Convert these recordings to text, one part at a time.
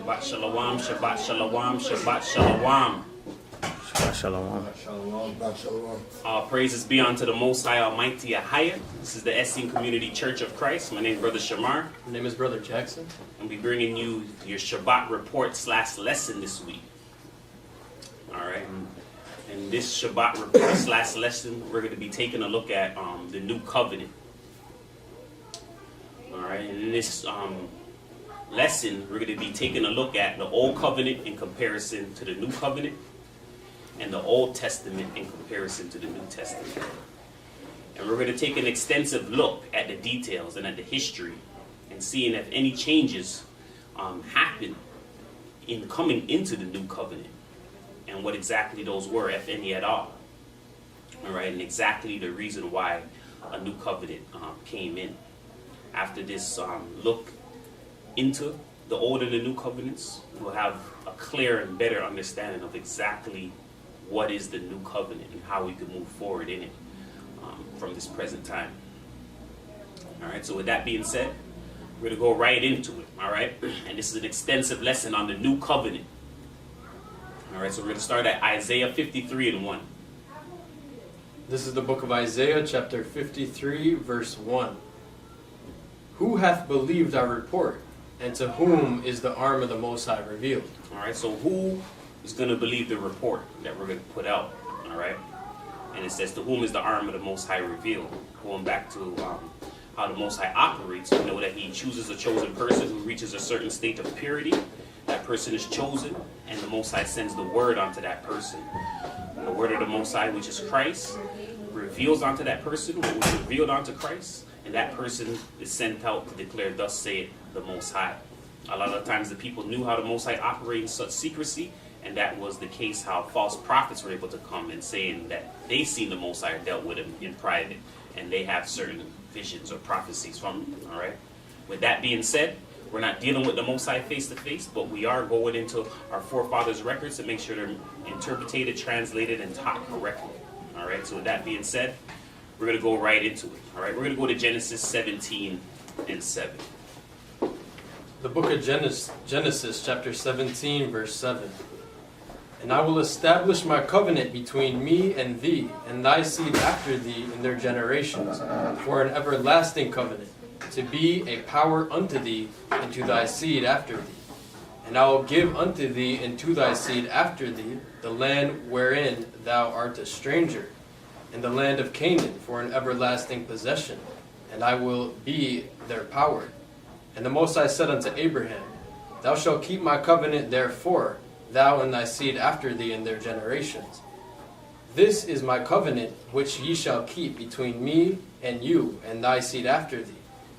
Shabbat Shalom, Shabbat Shalom, Shabbat Shalom. Shabbat Shalom. Shabbat Shalom. All praises be unto the Most High Almighty Ahaya. This is the Essene Community Church of Christ. My name is Brother Shamar. My name is Brother Jackson. And we're bringing you your Shabbat report / lesson this week. All right. In this Shabbat report / lesson, we're going to be taking a look at the New Covenant. All right. And in this lesson, we're going to be taking a look at the Old Covenant in comparison to the New Covenant, and the Old Testament in comparison to the New Testament. And we're going to take an extensive look at the details and at the history and seeing if any changes happen in coming into the New Covenant and what exactly those were, if any at all. All right, and exactly the reason why a New Covenant came in. After this look into the Old and the New Covenants, we'll have a clear and better understanding of exactly what is the New Covenant and how we can move forward in it from this present time. All right, so with that being said, we're going to go right into it, all right? And this is an extensive lesson on the New Covenant. All right, so we're going to start at Isaiah 53:1. This is the book of Isaiah, chapter 53, verse 1. Who hath believed our report, and to whom is the arm of the Most High revealed? All right, so who is going to believe the report that we're going to put out? All right, and it says, to whom is the arm of the Most High revealed? Going back to how the Most High operates, we know that he chooses a chosen person who reaches a certain state of purity. That person is chosen, and the Most High sends the word onto that person. The word of the Most High, which is Christ, reveals onto that person what was revealed onto Christ, and that person is sent out to declare, thus saith the Most High. A lot of times the people knew how the Most High operated in such secrecy, and that was the case how false prophets were able to come and saying that they seen the Most High, dealt with him in private, and they have certain visions or prophecies from him. All right. With that being said, we're not dealing with the Most High face to face, but we are going into our forefathers' records to make sure they're interpreted, translated, and taught correctly. All right. So with that being said, we're going to go right into it. All right. We're going to go to Genesis 17:7. The book of Genesis, chapter 17, verse 7. And I will establish my covenant between me and thee, and thy seed after thee in their generations, for an everlasting covenant, to be a power unto thee, and to thy seed after thee. And I will give unto thee and to thy seed after thee the land wherein thou art a stranger, and the land of Canaan for an everlasting possession, and I will be their power. And the Most High said unto Abraham, Thou shalt keep my covenant therefore, thou and thy seed after thee in their generations. This is my covenant which ye shall keep between me and you and thy seed after thee.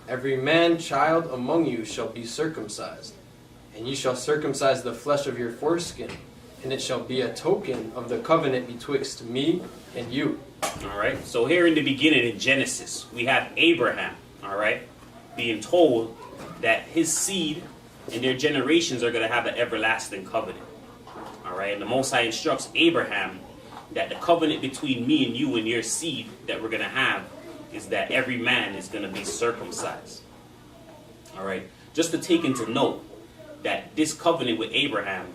Every man child among you shall be circumcised, and ye shall circumcise the flesh of your foreskin, and it shall be a token of the covenant betwixt me and you. All right. So here in the beginning in Genesis, we have Abraham, all right, being told that his seed and their generations are going to have an everlasting covenant. All right. And the Most High instructs Abraham that the covenant between me and you and your seed that we're going to have is that every man is going to be circumcised. All right. Just to take into note that this covenant with Abraham,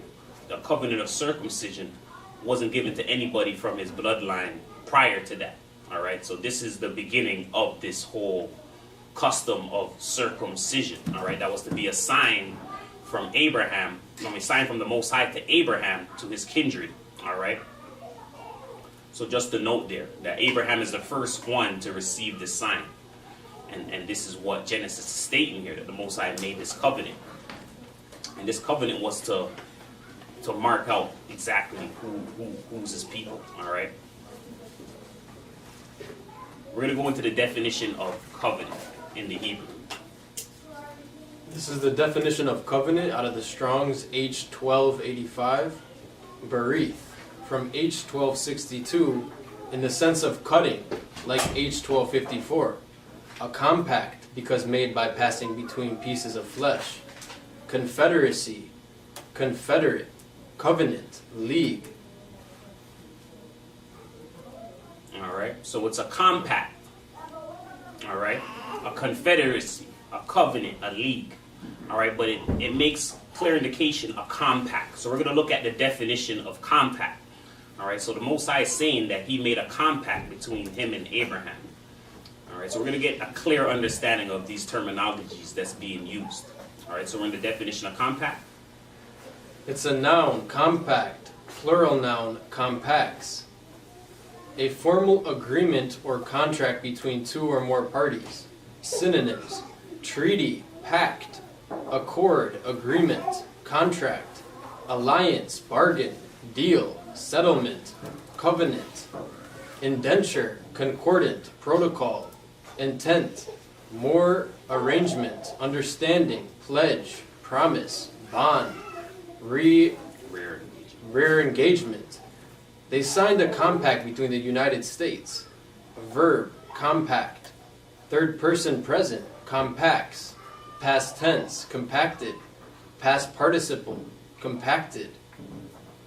the covenant of circumcision, wasn't given to anybody from his bloodline prior to that. All right. So this is the beginning of this whole custom of circumcision. All right. That was to be a sign from Abraham, sign from the Most High to Abraham to his kindred. All right. So just to note there that Abraham is the first one to receive this sign. And this is what Genesis is stating here, that the Most High made this covenant. And this covenant was to mark out exactly who's his people. All right. We're going to go into the definition of covenant in the Hebrew. This is the definition of covenant out of the Strong's H1285, Berith, from H1262, in the sense of cutting, like H1254, a compact because made by passing between pieces of flesh, confederacy, confederate, covenant, league. All right, so it's a compact. a confederacy, a covenant, a league. All right, but it makes clear indication, a compact. So we're going to look at the definition of compact. All right, so the Most High is saying that he made a compact between him and Abraham. All right, so we're going to get a clear understanding of these terminologies that's being used. All right, so we're in the definition of compact. It's a noun, compact, plural noun, compacts. A formal agreement or contract between two or more parties. Synonyms: treaty, pact, accord, agreement, contract, alliance, bargain, deal, settlement, covenant, indenture, concordant, protocol, intent, more, arrangement, understanding, pledge, promise, bond, rear engagement. They signed a compact between the United States. Verb, compact. Third person present, compacts. Past tense, compacted. Past participle, compacted.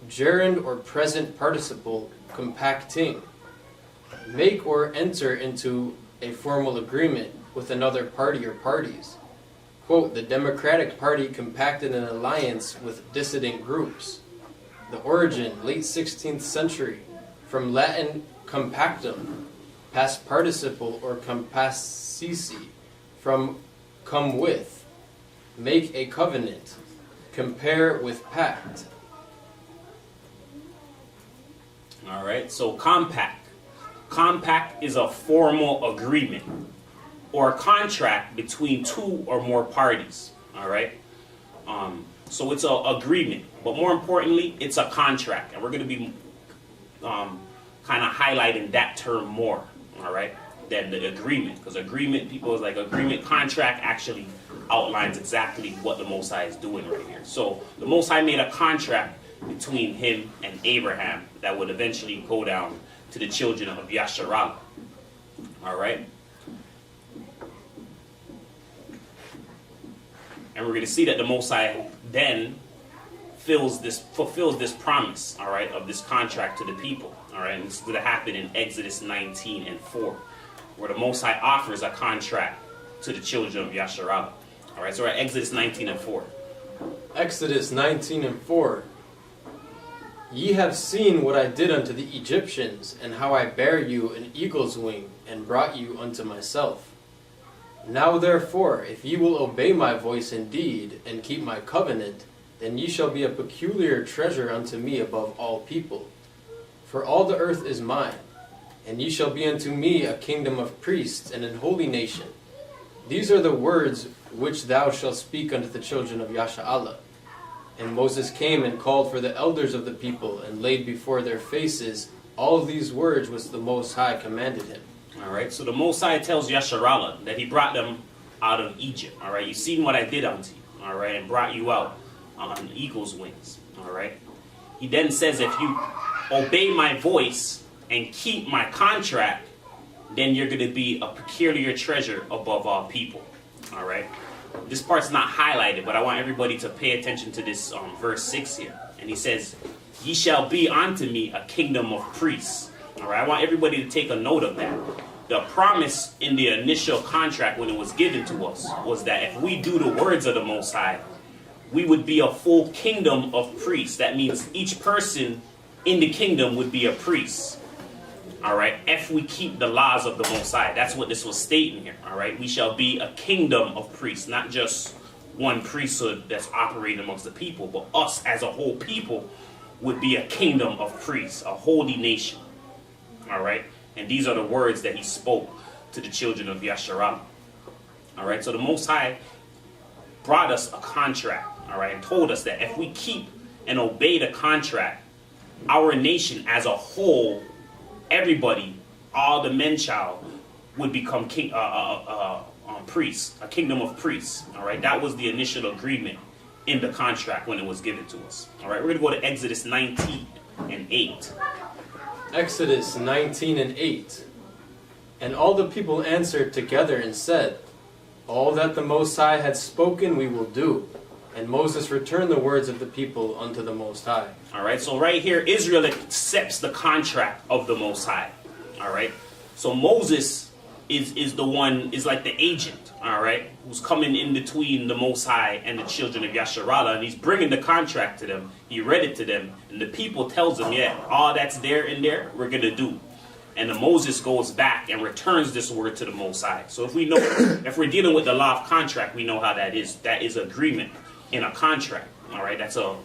Gerund or present participle, compacting. Make or enter into a formal agreement with another party or parties. Quote, the Democratic Party compacted an alliance with dissident groups. The origin, late 16th century, from Latin compactum, past participle or compascici, from come with, make a covenant, compare with pact. All right, so compact. Compact is a formal agreement or a contract between two or more parties. All right, so it's an agreement, but more importantly, it's a contract, and we're going to be kind of highlighting that term more. All right, than the agreement, because agreement, people is like agreement. Contract actually outlines exactly what the Most High is doing right here. So the Most High made a contract between him and Abraham that would eventually go down to the children of Yasharallah. All right. And we're going to see that the Most High then fulfills this promise, all right, of this contract to the people. All right, and this is going to happen in Exodus 19 and 4, where the Most High offers a contract to the children of Yasharallah. All right, so we're at Exodus 19 and 4. Exodus 19 and 4. Ye have seen what I did unto the Egyptians, and how I bare you an eagle's wing, and brought you unto myself. Now therefore, if ye will obey my voice indeed, and keep my covenant, then ye shall be a peculiar treasure unto me above all people. For all the earth is mine, and ye shall be unto me a kingdom of priests, and an holy nation. These are the words which thou shalt speak unto the children of Yasha'Allah. And Moses came and called for the elders of the people, and laid before their faces all these words which the Most High commanded him. All right, so the Most High tells Yasharallah that he brought them out of Egypt. All right, you've seen what I did unto you. All right, and brought you out on eagle's wings. All right. He then says, if you obey my voice and keep my contract, then you're going to be a peculiar treasure above all people. All right. This part's not highlighted, but I want everybody to pay attention to this verse 6 here. And he says, ye shall be unto me a kingdom of priests. All right, I want everybody to take a note of that. The promise in the initial contract when it was given to us was that if we do the words of the Most High, we would be a full kingdom of priests. That means each person in the kingdom would be a priest. All right, if we keep the laws of the Most High. That's what this was stating here. All right, we shall be a kingdom of priests, not just one priesthood that's operating amongst the people, but us as a whole people would be a kingdom of priests, a holy nation. All right, and these are the words that he spoke to the children of Yasharallah. All right, so the Most High brought us a contract, all right, and told us that if we keep and obey the contract, our nation as a whole, everybody, all the men-child, would become priests, a kingdom of priests. All right, that was the initial agreement in the contract when it was given to us. All right, we're going to go to Exodus 19 and 8. Exodus 19 and 8. And all the people answered together and said, all that the Most High had spoken we will do. And Moses returned the words of the people unto the Most High. All right, so right here, Israel accepts the contract of the Most High. All right, so Moses is the one, is like the agent, all right, who's coming in between the Most High and the children of Yasharallah, and he's bringing the contract to them. He read it to them, and the people tells them, yeah, all that's there in there, we're going to do. And then Moses goes back and returns this word to the Most High. So if we know, if we're dealing with the law of contract, we know how that is. That is agreement in a contract. All right, that's a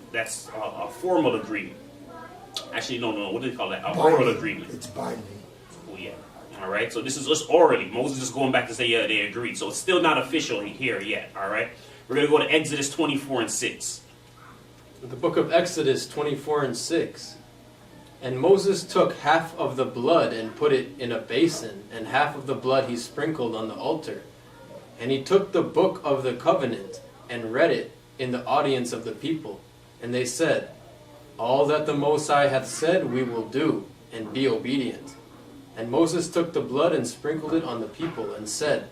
formal agreement. Actually, no. What do they call that? A oral agreement. It's binding. Oh yeah. All right. So this is just orally. Moses is going back to say, yeah, they agreed. So it's still not officially here yet. All right. We're gonna go to Exodus 24:6. The book of Exodus 24:6. And Moses took half of the blood and put it in a basin, and half of the blood he sprinkled on the altar. And he took the book of the covenant and read it in the audience of the people. And they said, all that the Most High hath said we will do, and be obedient. And Moses took the blood and sprinkled it on the people, and said,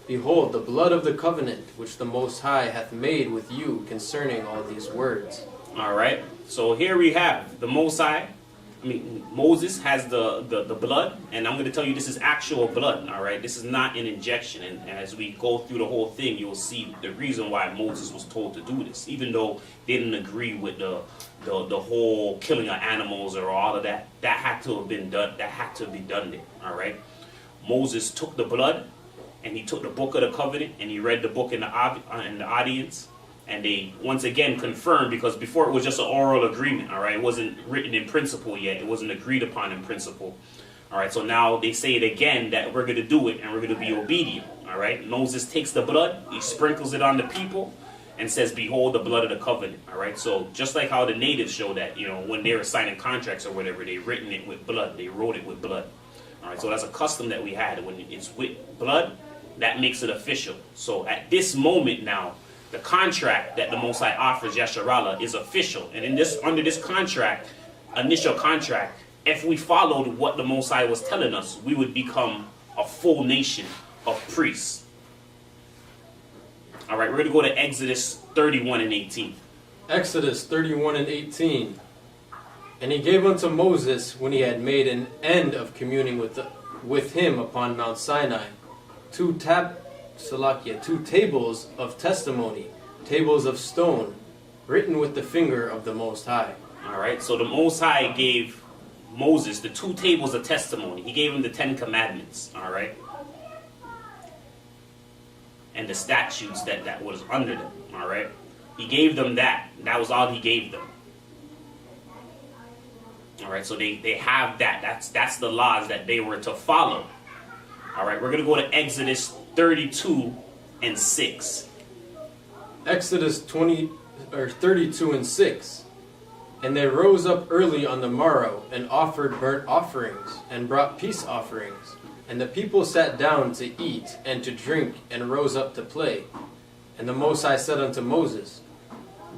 behold, the blood of the covenant which the Most High hath made with you concerning all these words. All right. So here we have the Most High. Moses has the blood, and I'm going to tell you this is actual blood, all right? This is not an injection, and as we go through the whole thing, you'll see the reason why Moses was told to do this, even though they didn't agree with the whole killing of animals or all of that. That had to have been done. That had to be done there, all right? Moses took the blood, and he took the book of the covenant, and he read the book in the audience. And they, once again, confirmed, because before it was just an oral agreement, all right? It wasn't written in principle yet. It wasn't agreed upon in principle, all right? So now they say it again that we're going to do it and we're going to be obedient, all right? Moses takes the blood, he sprinkles it on the people, and says, behold, the blood of the covenant, all right? So just like how the natives show that, when they were signing contracts or whatever, they written it with blood. They wrote it with blood, all right? So that's a custom that we had. When it's with blood, that makes it official. So at this moment now, the contract that the Most High offers Yasharallah is official. And under this contract, initial contract, if we followed what the Most High was telling us, we would become a full nation of priests. All right, we're going to go to Exodus 31:18. Exodus 31:18. And he gave unto Moses, when he had made an end of communing with him upon Mount Sinai, two tables of testimony, tables of stone, written with the finger of the Most High. All right, so the Most High gave Moses the 2 tables of testimony. He gave him the 10 commandments, all right? And the statutes that was under them, all right? He gave them that. That was all he gave them. All right, so they have that. That's the laws that they were to follow. All right, we're going to go to Exodus 32:6. Exodus 32:6. And they rose up early on the morrow, and offered burnt offerings, and brought peace offerings. And the people sat down to eat and to drink, and rose up to play. And the Most High said unto Moses,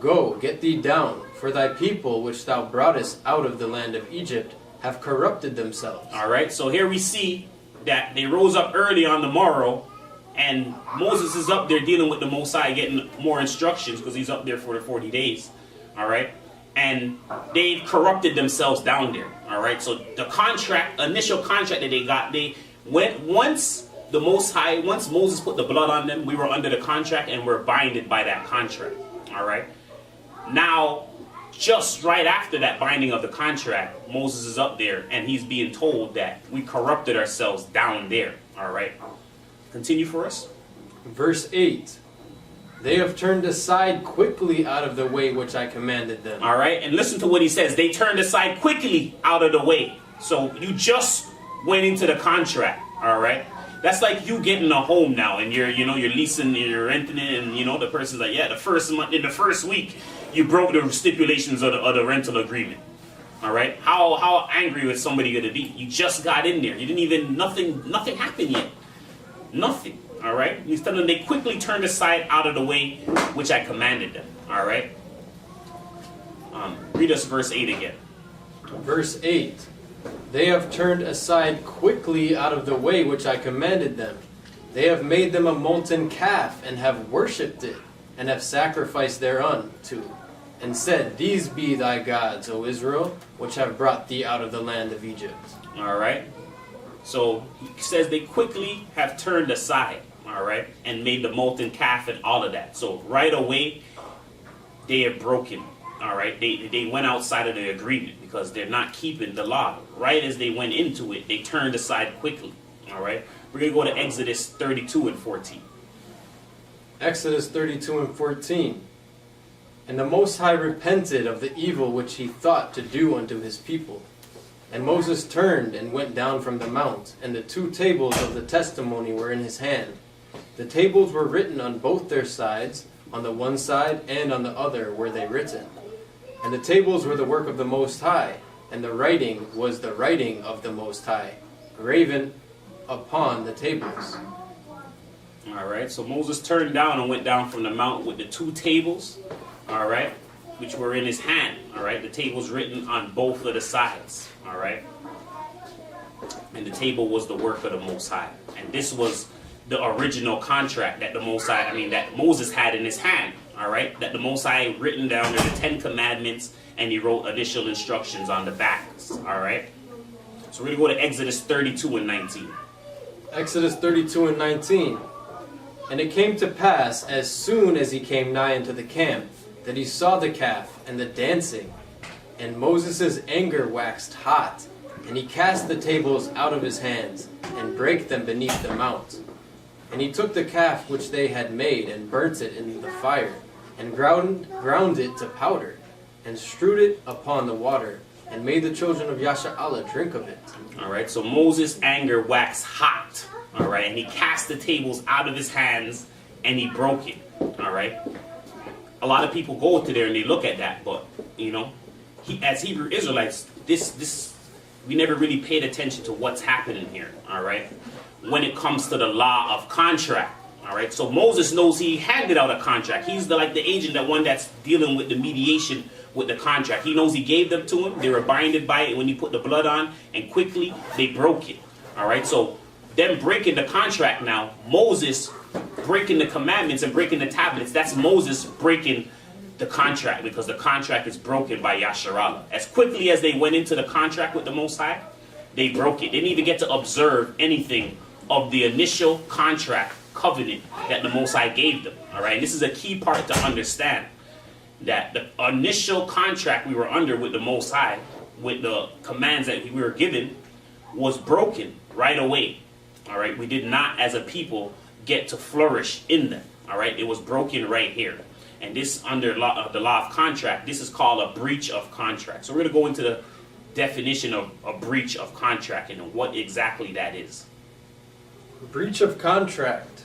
go, get thee down, for thy people which thou broughtest out of the land of Egypt have corrupted themselves. All right, so here we see that they rose up early on the morrow, and Moses is up there dealing with the Most High, getting more instructions because he's up there for the 40 days. All right, and they've corrupted themselves down there. All right, so the initial contract that they got, they went once Moses put the blood on them, we were under the contract and we're binded by that contract. All right, now just right after that binding of the contract, Moses is up there and he's being told that we corrupted ourselves down there. All right. Continue for us. Verse 8. They have turned aside quickly out of the way which I commanded them. All right. And listen to what he says. They turned aside quickly out of the way. So you just went into the contract. All right. That's like you getting a home now and you're leasing, you're renting it, and the person's like, yeah, the first month, in the first week, you broke the stipulations of the rental agreement. All right. How angry was somebody going to be? You just got in there. You didn't even, nothing happened yet. Nothing. All right. He's telling them they quickly turned aside out of the way which I commanded them. All right. Read us verse 8 again. Verse 8. They have turned aside quickly out of the way which I commanded them. They have made them a molten calf, and have worshipped it, and have sacrificed thereunto, and said, these be thy gods, O Israel, which have brought thee out of the land of Egypt. All right. So he says they quickly have turned aside. all right, and made the molten calf and all of that. So right away, they are broken, all right. They went outside of the agreement because they're not keeping the law. Right as they went into it, they turned aside quickly, all right. We're going to go to Exodus 32 and 14. Exodus 32 and 14. And the Most High repented of the evil which he thought to do unto his people. And Moses turned and went down from the mount, and the 2 tables of the testimony were in his hand. The tables were written on both their sides, on the one side and on the other were they written. And the tables were the work of the Most High, and the writing was the writing of the Most High, graven upon the tables. All right, so Moses turned down and went down from the mount with the 2 tables, all right, which were in his hand, all right. The tables written on both of the sides, all right. And the table was the work of the Most High. And this was the original contract that that Moses had in his hand, all right, that the Most High written down there, the 10 Commandments, and he wrote additional instructions on the backs, all right. So we're going to go to Exodus 32 and 19. Exodus 32 and 19. And it came to pass, as soon as he came nigh unto the camp, that he saw the calf and the dancing. And Moses' anger waxed hot, and he cast the tables out of his hands, and brake them beneath the mount. And he took the calf which they had made, and burnt it in the fire, and ground it to powder, and strewed it upon the water, and made the children of Yasha'Allah drink of it. All right, so Moses' anger waxed hot, all right, and he cast the tables out of his hands, and he broke it, all right. A lot of people go to there and they look at that, but, you know, as Hebrew Israelites, we never really paid attention to what's happening here, all right, when it comes to the law of contract, all right. So Moses knows he handed out a contract. He's like the agent, the one that's dealing with the mediation with the contract. He knows he gave them to him. They were binded by it when he put the blood on, and quickly they broke it, all right. So them breaking the contract now, Moses breaking the commandments and breaking the tablets, that's Moses breaking the contract, because the contract is broken by Yasharallah. As quickly as they went into the contract with the Most High, they broke it. They didn't even get to observe anything of the initial contract covenant that the Most High gave them. All right, and this is a key part to understand, that the initial contract we were under with the Most High, with the commands that we were given, was broken right away. All right, we did not, as a people, get to flourish in them. All right, it was broken right here. And this, under the law of contract, this is called a breach of contract. So we're going to go into the definition of a breach of contract and what exactly that is. Breach of contract.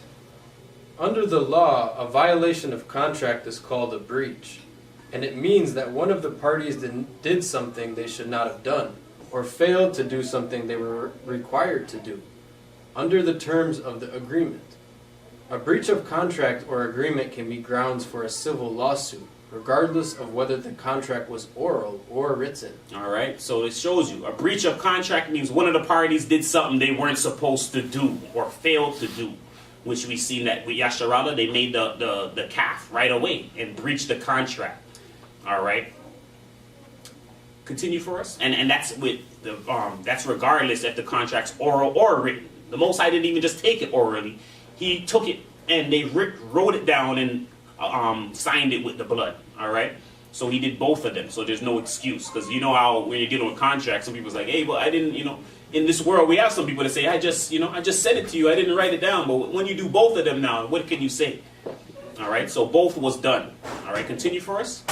Under the law, a violation of contract is called a breach. And it means that one of the parties did something they should not have done, or failed to do something they were required to do, under the terms of the agreement. A breach of contract or agreement can be grounds for a civil lawsuit, regardless of whether the contract was oral or written. All right, so it shows you a breach of contract means one of the parties did something they weren't supposed to do or failed to do, which we seen that with Yasharallah, they made the calf right away and breached the contract. All right, continue for us, and that's with the that's regardless if the contract's oral or written. The Most High didn't even just take it orally. He took it and they wrote it down and signed it with the blood. All right. So he did both of them. So there's no excuse, because you know how when you're dealing with contracts, some people's like, hey, well, I didn't, in this world we have some people that say, I just said it to you. I didn't write it down. But when you do both of them now, what can you say? All right. So both was done. All right. Continue for us.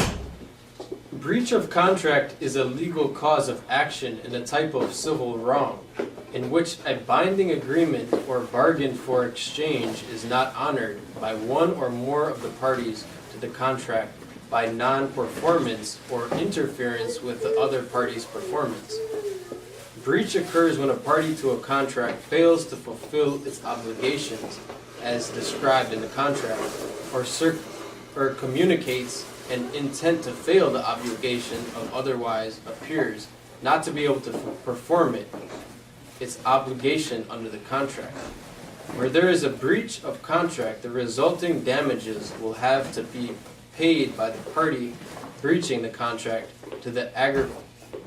Breach of contract is a legal cause of action in a type of civil wrong, in which a binding agreement or bargain for exchange is not honored by one or more of the parties to the contract by non-performance or interference with the other party's performance. Breach occurs when a party to a contract fails to fulfill its obligations as described in the contract, or communicates an intent to fail the obligation of otherwise appears not to be able to perform its obligation under the contract. Where there is a breach of contract, the resulting damages will have to be paid by the party breaching the contract to the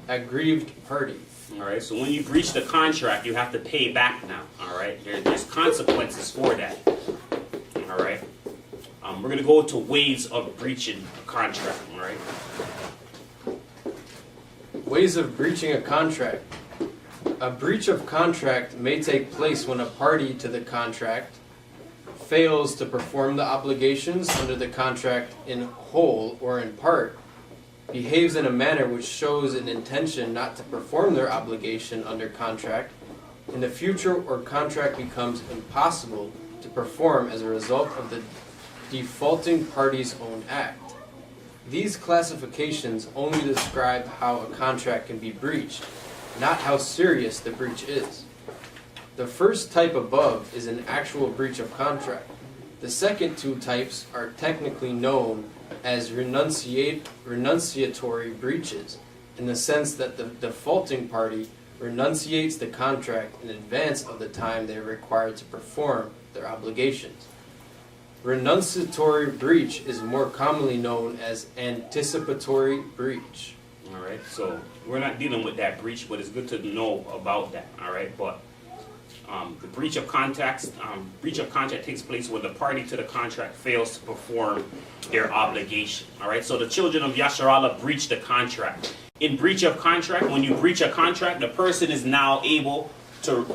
aggrieved party. All right, so when you breach the contract, you have to pay back now. All right. right? There's consequences for that. All right. We're going to go to ways of breaching a contract. All right. Ways of breaching a contract. A breach of contract may take place when a party to the contract fails to perform the obligations under the contract in whole or in part, behaves in a manner which shows an intention not to perform their obligation under contract in the future, or contract becomes impossible to perform as a result of the defaulting party's own act. These classifications only describe how a contract can be breached, not how serious the breach is. The first type above is an actual breach of contract. The second two types are technically known as renunciatory breaches, in the sense that the defaulting party renunciates the contract in advance of the time they are required to perform their obligations. Renunciatory breach is more commonly known as anticipatory breach. All right. So we're not dealing with that breach, but it's good to know about that. All right. But the breach of contract takes place when the party to the contract fails to perform their obligation. All right. So the children of Yasharallah breached the contract. In breach of contract, when you breach a contract, the person is now able to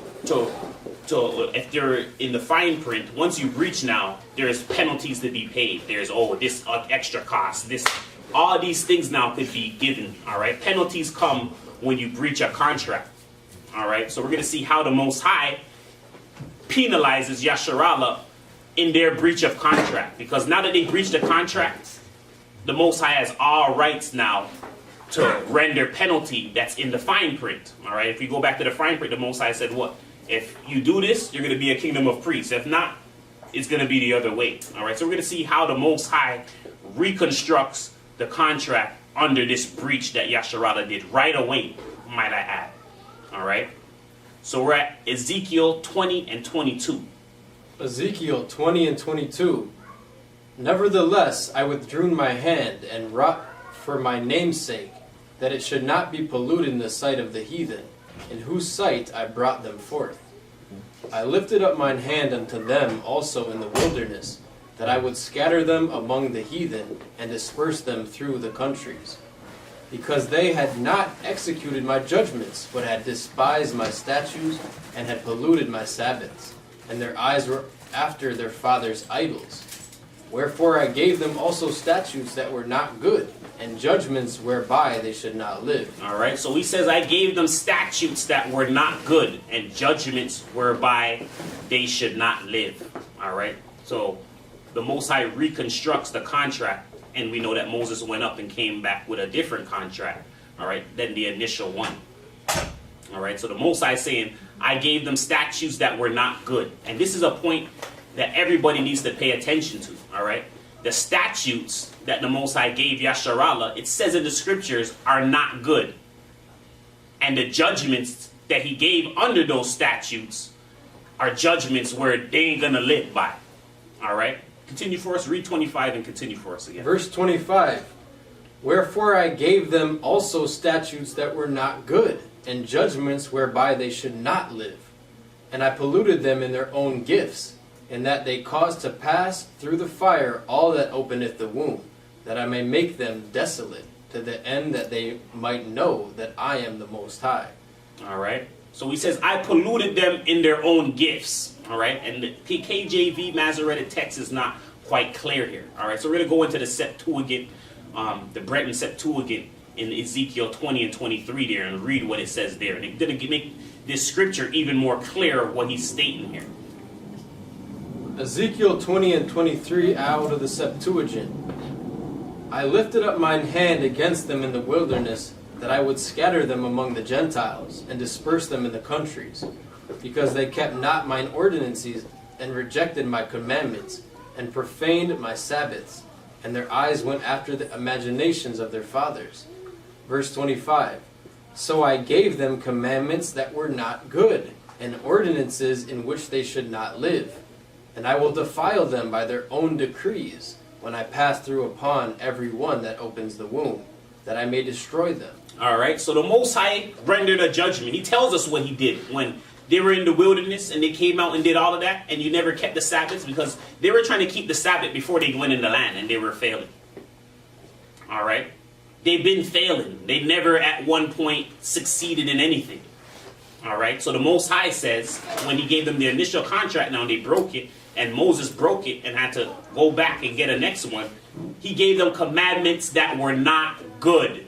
if they're in the fine print, once you breach now, there's penalties to be paid. There's this extra cost. All these things now could be given. All right. Penalties come when you breach a contract. All right. So we're going to see how the Most High penalizes Yasharallah in their breach of contract, because now that they breached the contract, the Most High has all rights now to render penalty that's in the fine print. All right. If we go back to the fine print, the Most High said what? If you do this, you're going to be a kingdom of priests. If not, it's going to be the other way. All right. So we're going to see how the Most High reconstructs the contract under this breach that Yasharallah did right away, might I add. All right. So we're at Ezekiel 20 and 22. Ezekiel 20 and 22. Nevertheless, I withdrew my hand and wrought for my name's sake, that it should not be polluted in the sight of the heathen, in whose sight I brought them forth. I lifted up mine hand unto them also in the wilderness, that I would scatter them among the heathen, and disperse them through the countries. Because they had not executed my judgments, but had despised my statutes, and had polluted my Sabbaths, and their eyes were after their fathers' idols. Wherefore I gave them also statutes that were not good, and judgments whereby they should not live. All right, so he says, I gave them statutes that were not good, and judgments whereby they should not live. All right, so the Most High reconstructs the contract, and we know that Moses went up and came back with a different contract, all right, than the initial one. All right, so the Most High is saying, I gave them statutes that were not good. And this is a point that everybody needs to pay attention to, all right? The statutes that the Most High gave Yasharallah, it says in the scriptures, are not good. And the judgments that he gave under those statutes are judgments where they ain't going to live by. All right? Continue for us. Read 25 and continue for us again. Verse 25. Wherefore I gave them also statutes that were not good, and judgments whereby they should not live. And I polluted them in their own gifts, in that they caused to pass through the fire all that openeth the womb, that I may make them desolate, to the end that they might know that I am the Most High. All right. So he says, I polluted them in their own gifts. All right. And the KJV Masoretic text is not quite clear here. All right. So we're going to go into the Septuagint, the Breton Septuagint in Ezekiel 20 and 23 there, and read what it says there. And it's going to make this scripture even more clear what he's stating here. Ezekiel 20 and 23 out of the Septuagint. I lifted up mine hand against them in the wilderness, that I would scatter them among the Gentiles, and disperse them in the countries, because they kept not mine ordinances, and rejected my commandments, and profaned my Sabbaths, and their eyes went after the imaginations of their fathers. Verse 25. So I gave them commandments that were not good, and ordinances in which they should not live. And I will defile them by their own decrees, when I pass through upon every one that opens the womb, that I may destroy them. All right, so the Most High rendered a judgment. He tells us what he did when they were in the wilderness and they came out and did all of that, and you never kept the Sabbath? Because they were trying to keep the Sabbath before they went in the land, and they were failing. All right? They've been failing. They never at one point succeeded in anything. All right? So the Most High says, when he gave them the initial contract, now they broke it, and Moses broke it and had to go back and get a next one, he gave them commandments that were not good.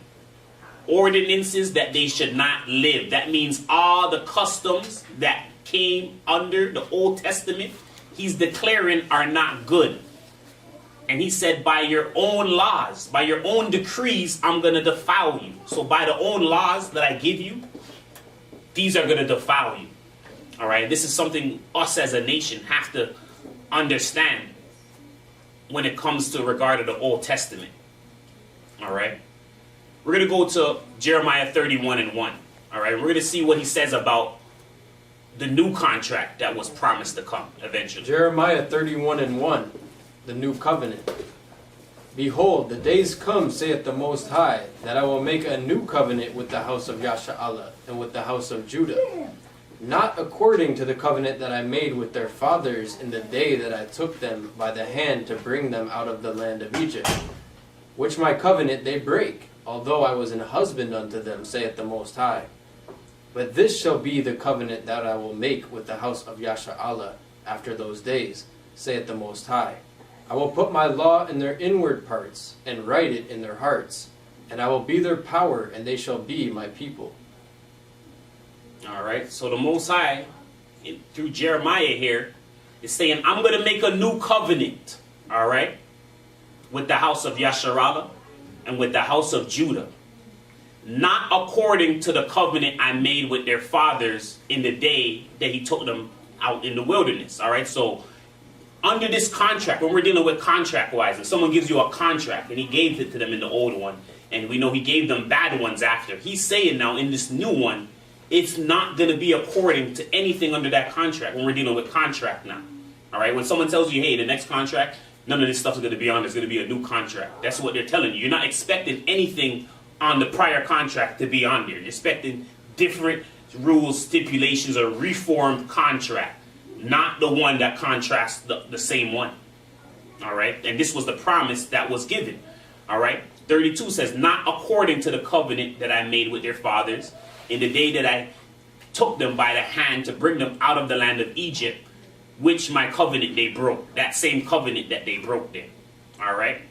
Ordinances that they should not live. That means all the customs that came under the Old Testament, he's declaring are not good. And he said, by your own laws, by your own decrees, I'm going to defile you. So by the own laws that I give you, these are going to defile you. All right, this is something us as a nation have to understand when it comes to regard to the Old Testament. All right. We're going to go to Jeremiah 31:1. All right. We're going to see what he says about the new contract that was promised to come eventually. Jeremiah 31:1, the new covenant. Behold, the days come, saith the Most High, that I will make a new covenant with the house of Yasha'Allah and with the house of Judah, not according to the covenant that I made with their fathers in the day that I took them by the hand to bring them out of the land of Egypt, which my covenant they break, although I was an husband unto them, saith the Most High. But this shall be the covenant that I will make with the house of Yasha'Allah after those days, saith the Most High. I will put my law in their inward parts, and write it in their hearts, and I will be their power, and they shall be my people. All right, so the Most High, through Jeremiah here, is saying, I'm going to make a new covenant, all right, with the house of Yasharallah and with the house of Judah. Not according to the covenant I made with their fathers in the day that he took them out in the wilderness, all right? So under this contract, when we're dealing with contract-wise, and someone gives you a contract, and he gave it to them in the old one, and we know he gave them bad ones after, he's saying now in this new one, it's not going to be according to anything under that contract when we're dealing with contract now. All right? When someone tells you, hey, the next contract, none of this stuff is going to be on. It's going to be a new contract. That's what they're telling you. You're not expecting anything on the prior contract to be on there. You're expecting different rules, stipulations, or reformed contract, not the one that contrasts the same one. All right? And this was the promise that was given. All right? 32 says, not according to the covenant that I made with their fathers in the day that I took them by the hand to bring them out of the land of Egypt, which my covenant they broke. That same covenant that they broke there. All right?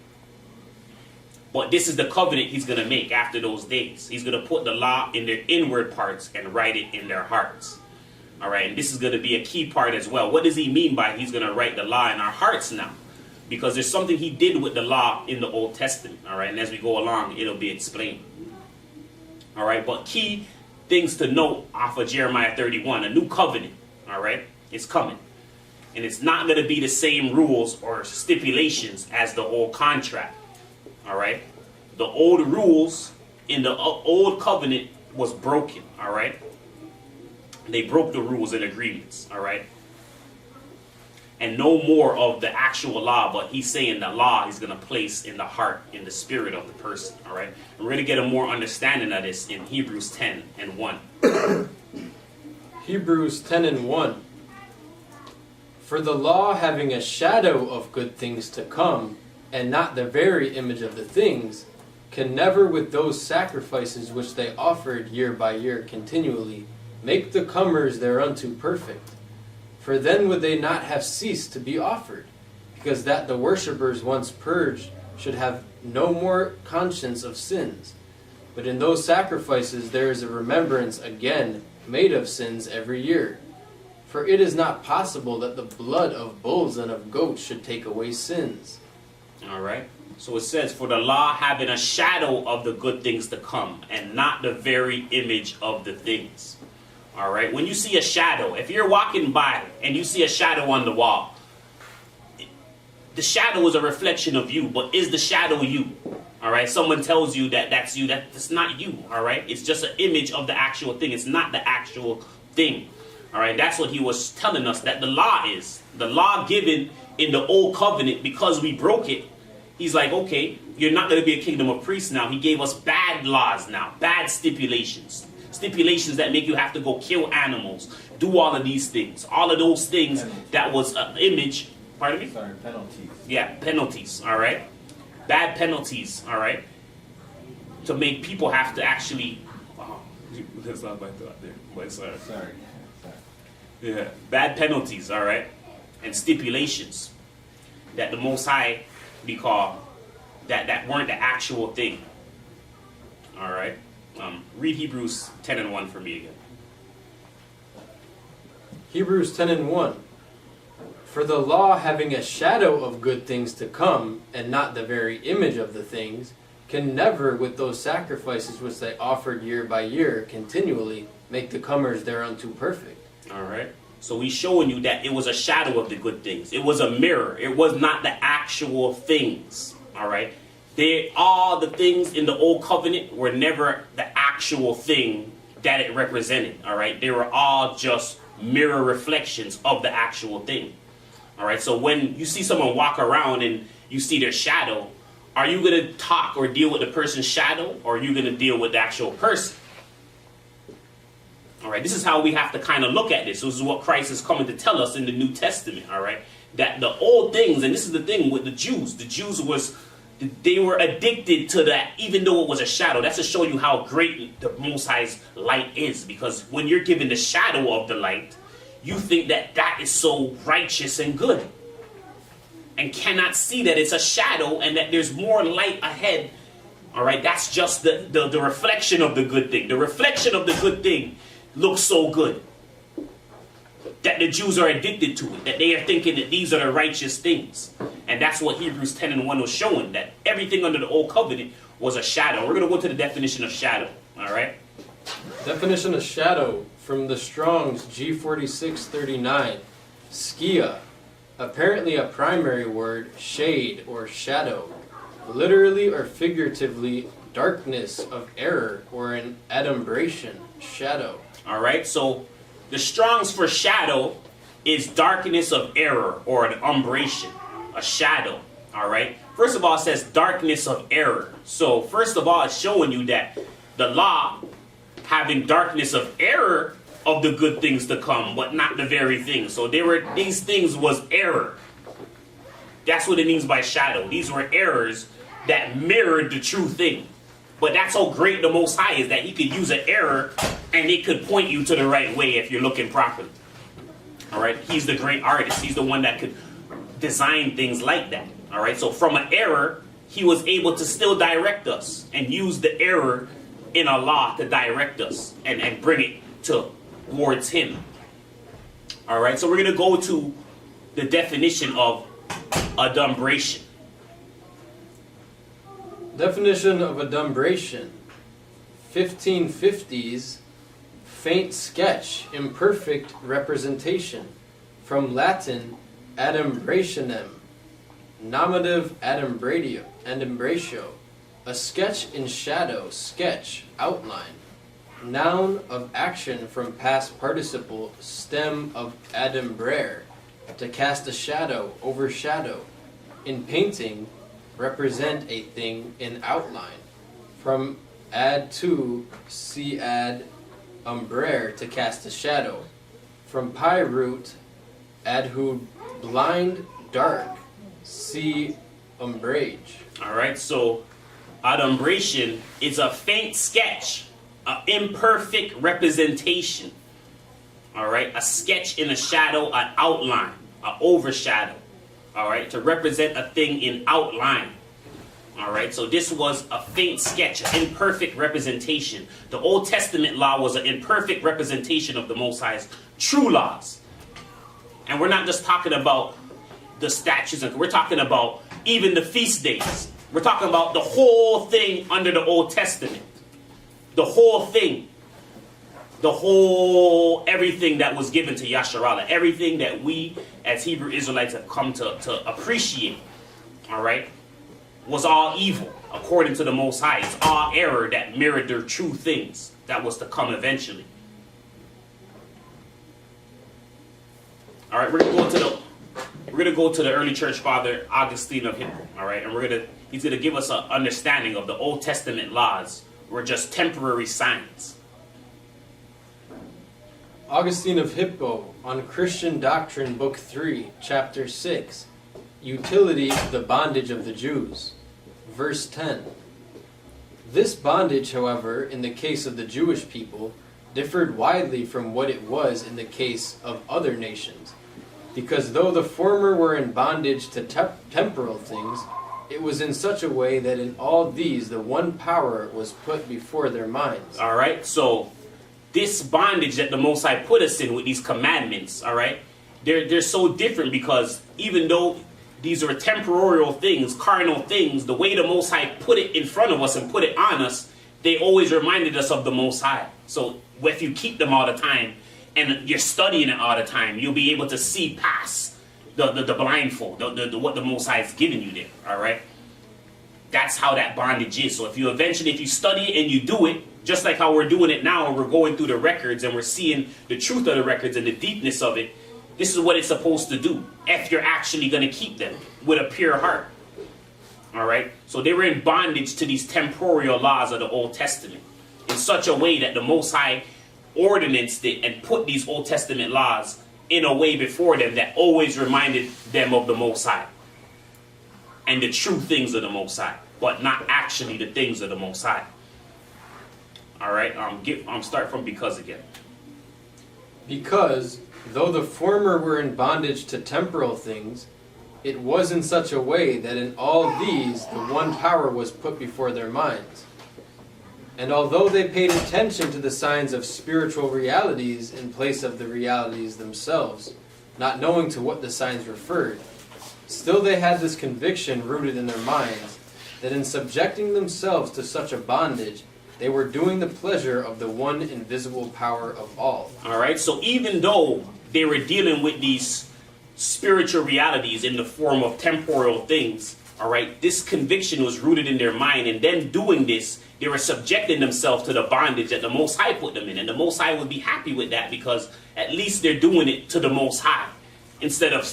But this is the covenant he's going to make after those days. He's going to put the law in their inward parts and write it in their hearts. All right? And this is going to be a key part as well. What does he mean by he's going to write the law in our hearts now? Because there's something he did with the law in the Old Testament. All right? And as we go along, it'll be explained. All right? But key things to note off of Jeremiah 31, a new covenant, all right, is coming. And it's not going to be the same rules or stipulations as the old contract, all right? The old rules in the old covenant was broken, all right? They broke the rules and agreements, all right? And no more of the actual law, but he's saying the law he's going to place in the heart, in the spirit of the person, all right? And we're going to get a more understanding of this in Hebrews 10:1. Hebrews 10:1. For the law, having a shadow of good things to come, and not the very image of the things, can never with those sacrifices which they offered year by year continually, make the comers thereunto perfect. For then would they not have ceased to be offered, because that the worshippers once purged should have no more conscience of sins. But in those sacrifices there is a remembrance again made of sins every year. For it is not possible that the blood of bulls and of goats should take away sins. All right. So it says, for the law having a shadow of the good things to come, and not the very image of the things. All right. When you see a shadow, if you're walking by and you see a shadow on the wall, the shadow is a reflection of you, but is the shadow you? All right. Someone tells you that that's you. That's not you. All right. It's just an image of the actual thing. It's not the actual thing. All right. That's what he was telling us, that the law is. The law given in the old covenant, because we broke it. He's like, okay, you're not going to be a kingdom of priests now. He gave us bad laws now, bad stipulations. stipulations that make you have to go kill animals, do all of these things. All of those things that was an image. Pardon me? Sorry, penalties. Yeah, penalties, all right? Bad penalties, all right? To make people have to actually... Oh, that's not my thought there. But sorry. Sorry. Yeah, bad penalties, all right? And stipulations that the Most High be called, that weren't the actual thing. All right? Read Hebrews 10:1 for me again. Hebrews 10:1. For the law, having a shadow of good things to come, and not the very image of the things, can never, with those sacrifices which they offered year by year, continually, make the comers thereunto perfect. All right? So he's showing you that it was a shadow of the good things. It was a mirror. It was not the actual things. All right? All the things in the old covenant were never the actual thing that it represented. All right? They were all just mirror reflections of the actual thing. All right? So when you see someone walk around and you see their shadow, are you going to talk or deal with the person's shadow, or are you going to deal with the actual person? All right, this is how we have to kind of look at this. This is what Christ is coming to tell us in the New Testament, all right? That the old things, and this is the thing with the Jews they were addicted to that, even though it was a shadow. That's to show you how great the Most High's light is, because when you're given the shadow of the light, you think that that is so righteous and good, and cannot see that it's a shadow and that there's more light ahead. All right, that's just the reflection of the good thing. The reflection of the good thing looks so good that the Jews are addicted to it, that they are thinking that these are the righteous things. And that's what Hebrews 10:1 was showing, that everything under the old covenant was a shadow. We're going to go to the definition of shadow, all right? Definition of shadow from the Strong's G4639. Skia, apparently a primary word, shade or shadow. Literally or figuratively, darkness of error or an adumbration, shadow. All right, so the Strong's for shadow is darkness of error or an umbration, a shadow. All right, first of all, it says darkness of error. So first of all, it's showing you that the law having darkness of error of the good things to come, but not the very thing. So these things was error. That's what it means by shadow. These were errors that mirrored the true thing. But that's how great the Most High is, that he could use an error and it could point you to the right way if you're looking properly. All right? He's the great artist. He's the one that could design things like that. All right? So from an error, he was able to still direct us and use the error in Allah to direct us and bring it towards him. All right? So we're going to go to the definition of adumbration. Definition of adumbration. 1550s, faint sketch, imperfect representation. From Latin, adumbrationem, nominative adumbratio, a sketch in shadow, sketch, outline. Noun of action from past participle, stem of adumbrare, to cast a shadow, overshadow. In painting, represent a thing in outline. From ad to, see ad umbrare, to cast a shadow. From pi root, adhu, blind, dark, see umbrage. All right, so adumbration is a faint sketch, an imperfect representation. All right, a sketch in a shadow, an outline, an overshadow. All right, to represent a thing in outline. All right, so this was a faint sketch, an imperfect representation. The Old Testament law was an imperfect representation of the Most High's true laws. And we're not just talking about the statutes, we're talking about even the feast days. We're talking about the whole thing under the Old Testament. The whole thing. Everything that was given to Yasharallah. Everything that we as Hebrew Israelites have come to appreciate. All right? Was all evil, according to the Most High. It's all error that mirrored their true things that was to come eventually. All right, we're gonna go to the early church father Augustine of Hippo. All right, and he's gonna give us an understanding of the Old Testament laws were just temporary signs. Augustine of Hippo on Christian Doctrine, Book 3, Chapter 6, Utility of the Bondage of the Jews. Verse 10. This bondage, however, in the case of the Jewish people, differed widely from what it was in the case of other nations, because though the former were in bondage to temporal things, it was in such a way that in all these the one power was put before their minds. All right, so this bondage that the Most High put us in with these commandments, all right, they're so different because even though these are temporal things, carnal things, the way the Most High put it in front of us and put it on us, they always reminded us of the Most High. So if you keep them all the time and you're studying it all the time, you'll be able to see past the blindfold, what the Most High is giving you there, all right? That's how that bondage is. So if you study it and you do it, just like how we're doing it now, and we're going through the records and we're seeing the truth of the records and the deepness of it, this is what it's supposed to do if you're actually going to keep them with a pure heart. All right? So they were in bondage to these temporal laws of the Old Testament in such a way that the Most High ordinanced it and put these Old Testament laws in a way before them that always reminded them of the Most High and the true things of the Most High, but not actually the things of the Most High. All right? Start from because again. Because, though the former were in bondage to temporal things, it was in such a way that in all these the one power was put before their minds. And although they paid attention to the signs of spiritual realities in place of the realities themselves, not knowing to what the signs referred, still they had this conviction rooted in their minds that in subjecting themselves to such a bondage, they were doing the pleasure of the one invisible power of all. All right, so even though they were dealing with these spiritual realities in the form of temporal things, all right, this conviction was rooted in their mind, and then doing this, they were subjecting themselves to the bondage that the Most High put them in, and the Most High would be happy with that because at least they're doing it to the Most High instead of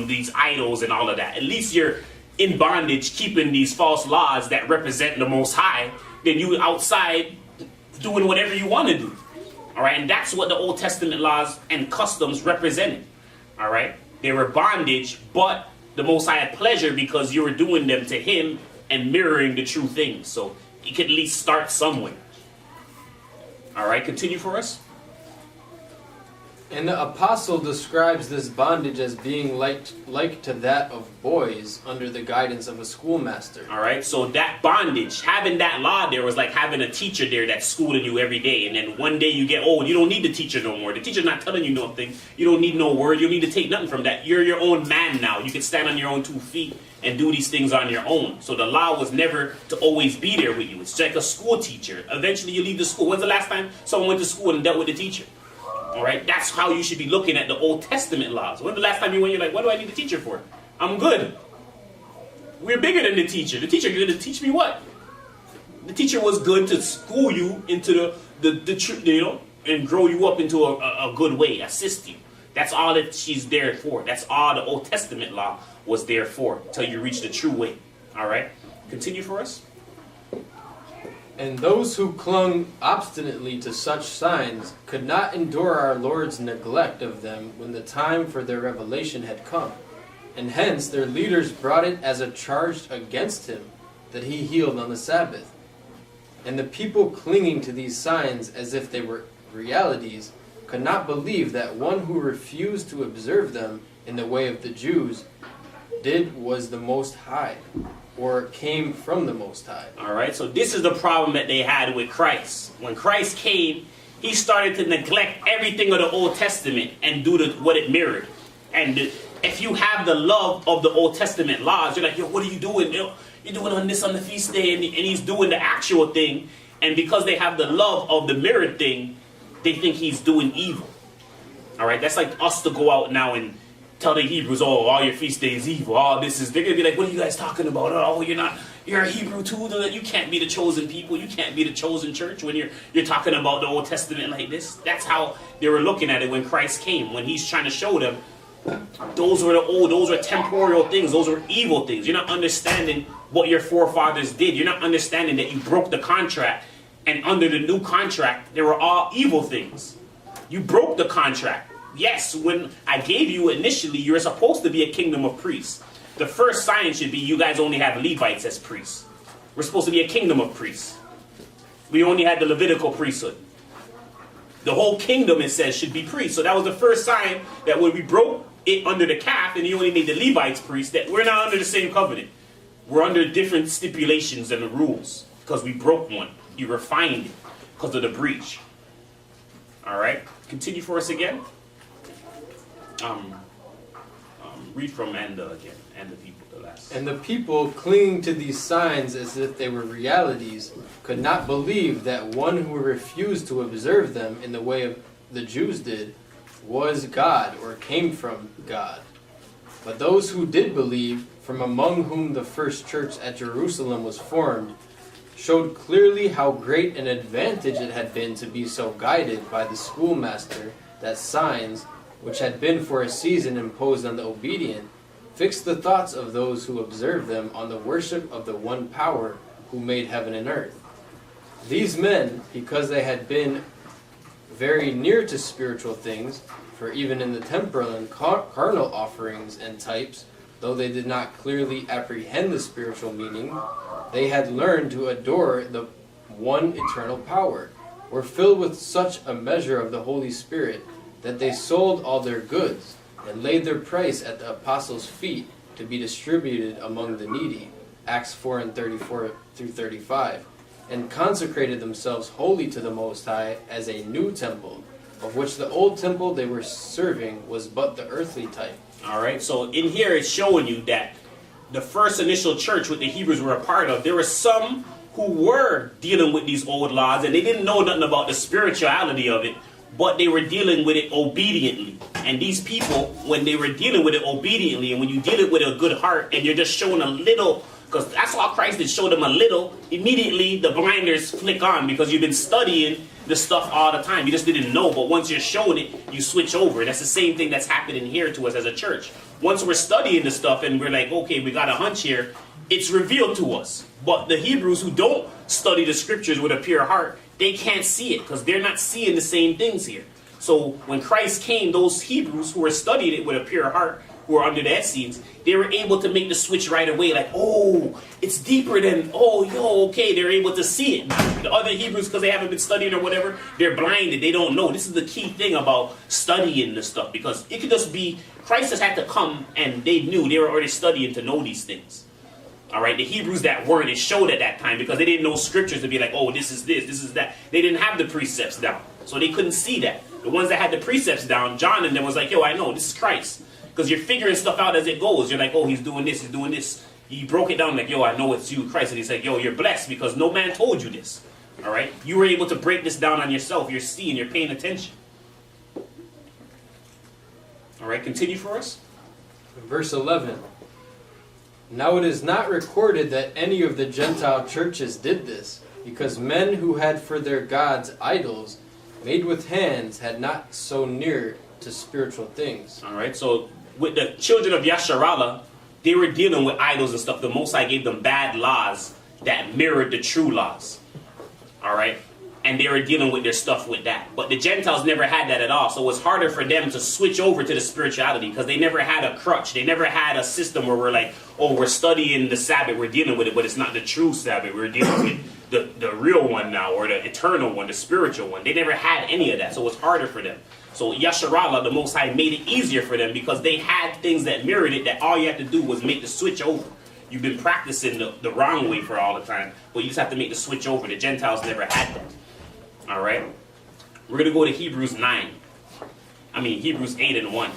these idols and all of that. At least you're in bondage keeping these false laws that represent the Most High, then you outside doing whatever you want to do. All right, and that's what the Old Testament laws and customs represented. All right, they were bondage, but the Most High had pleasure because you were doing them to Him and mirroring the true things. So He could at least start somewhere. All right, continue for us. And the apostle describes this bondage as being like to that of boys under the guidance of a schoolmaster. All right, so that bondage, having that law there was like having a teacher there that's schooling you every day. And then one day you get old, you don't need the teacher no more. The teacher's not telling you nothing. You don't need no word. You don't need to take nothing from that. You're your own man now. You can stand on your own 2 feet and do these things on your own. So the law was never to always be there with you. It's like a school teacher. Eventually you leave the school. When's the last time someone went to school and dealt with the teacher? All right, that's how you should be looking at the Old Testament laws. When's the last time you went, you're like, what do I need a teacher for? I'm good. We're bigger than the teacher. The teacher going to teach me what? The teacher was good to school you into the truth, you know, and grow you up into a good way, assist you. That's all that she's there for. That's all the Old Testament law was there for, until you reach the true way. All right, continue for us. And those who clung obstinately to such signs could not endure our Lord's neglect of them when the time for their revelation had come. And hence their leaders brought it as a charge against Him that He healed on the Sabbath. And the people clinging to these signs as if they were realities could not believe that one who refused to observe them in the way of the Jews was the Most High, or came from the Most High. All right, so this is the problem that they had with Christ. When Christ came, He started to neglect everything of the Old Testament and do what it mirrored. And if you have the love of the Old Testament laws, you're like, yo, what are you doing? You're doing on this on the feast day, and He's doing the actual thing. And because they have the love of the mirrored thing, they think He's doing evil. All right, that's like us to go out now and tell the Hebrews, oh, all your feast days evil. All this is, they're going to be like, what are you guys talking about? Oh, you're a Hebrew too. You can't be the chosen people. You can't be the chosen church when you're talking about the Old Testament like this. That's how they were looking at it when Christ came, when He's trying to show them those were temporal things. Those were evil things. You're not understanding what your forefathers did. You're not understanding that you broke the contract, and under the new contract, they were all evil things. You broke the contract. Yes, when I gave you initially, you're supposed to be a kingdom of priests. The first sign should be you guys only have Levites as priests. We're supposed to be a kingdom of priests. We only had the Levitical priesthood. The whole kingdom, it says, should be priests. So that was the first sign that when we broke it under the calf and you only made the Levites priests, that we're not under the same covenant. We're under different stipulations and the rules because we broke one. You refined it because of the breach. All right? Continue for us again. Read from Anda again, and the people, the last. And the people, clinging to these signs as if they were realities, could not believe that one who refused to observe them in the way of the Jews did was God or came from God. But those who did believe, from among whom the first church at Jerusalem was formed, showed clearly how great an advantage it had been to be so guided by the schoolmaster that signs, which had been for a season imposed on the obedient, fixed the thoughts of those who observed them on the worship of the one power who made heaven and earth. These men, because they had been very near to spiritual things, for even in the temporal and carnal offerings and types, though they did not clearly apprehend the spiritual meaning, they had learned to adore the one eternal power, were filled with such a measure of the Holy Spirit that they sold all their goods and laid their price at the apostles' feet to be distributed among the needy, Acts 4:34-35, and consecrated themselves wholly to the Most High as a new temple, of which the old temple they were serving was but the earthly type. All right, so in here it's showing you that the first initial church which the Hebrews were a part of, there were some who were dealing with these old laws and they didn't know nothing about the spirituality of it, but they were dealing with it obediently. And these people, when they were dealing with it obediently, and when you deal it with a good heart, and you're just showing a little, because that's all Christ did, show them a little, immediately the blinders flick on, because you've been studying the stuff all the time. You just didn't know, but once you're showing it, you switch over. That's the same thing that's happening here to us as a church. Once we're studying the stuff, and we're like, okay, we got a hunch here, it's revealed to us. But the Hebrews who don't study the scriptures with a pure heart, they can't see it because they're not seeing the same things here. So when Christ came, those Hebrews who were studying it with a pure heart, who were under the Essenes, they were able to make the switch right away. Like, oh, it's deeper than, okay. They're able to see it. The other Hebrews, because they haven't been studying or whatever, they're blinded. They don't know. This is the key thing about studying this stuff, because it could just be, Christ just had to come and they knew, they were already studying to know these things. All right, the Hebrews that weren't, it showed at that time because they didn't know scriptures to be like, oh, this is this, this is that. They didn't have the precepts down, so they couldn't see that. The ones that had the precepts down, John and them was like, yo, I know, this is Christ. Because you're figuring stuff out as it goes. You're like, oh, he's doing this, he's doing this. He broke it down like, yo, I know it's you, Christ. And he's like, yo, you're blessed because no man told you this. All right, you were able to break this down on yourself. You're seeing, you're paying attention. All right, continue for us. Verse 11. Now it is not recorded that any of the Gentile churches did this, because men who had for their gods idols made with hands had not so near to spiritual things. All right, so with the children of Yasharallah, they were dealing with idols and stuff. The Most High gave them bad laws that mirrored the true laws. All right, and they were dealing with their stuff with that. But the Gentiles never had that at all, so it was harder for them to switch over to the spirituality because they never had a crutch. They never had a system where we're like, oh, we're studying the Sabbath, we're dealing with it, but it's not the true Sabbath. We're dealing with the real one now, or the eternal one, the spiritual one. They never had any of that, so it was harder for them. So Yasharallah, the Most High, made it easier for them because they had things that mirrored it, that all you have to do was make the switch over. You've been practicing the wrong way for all the time, but you just have to make the switch over. The Gentiles never had that. All right? We're going to go to Hebrews 8:1.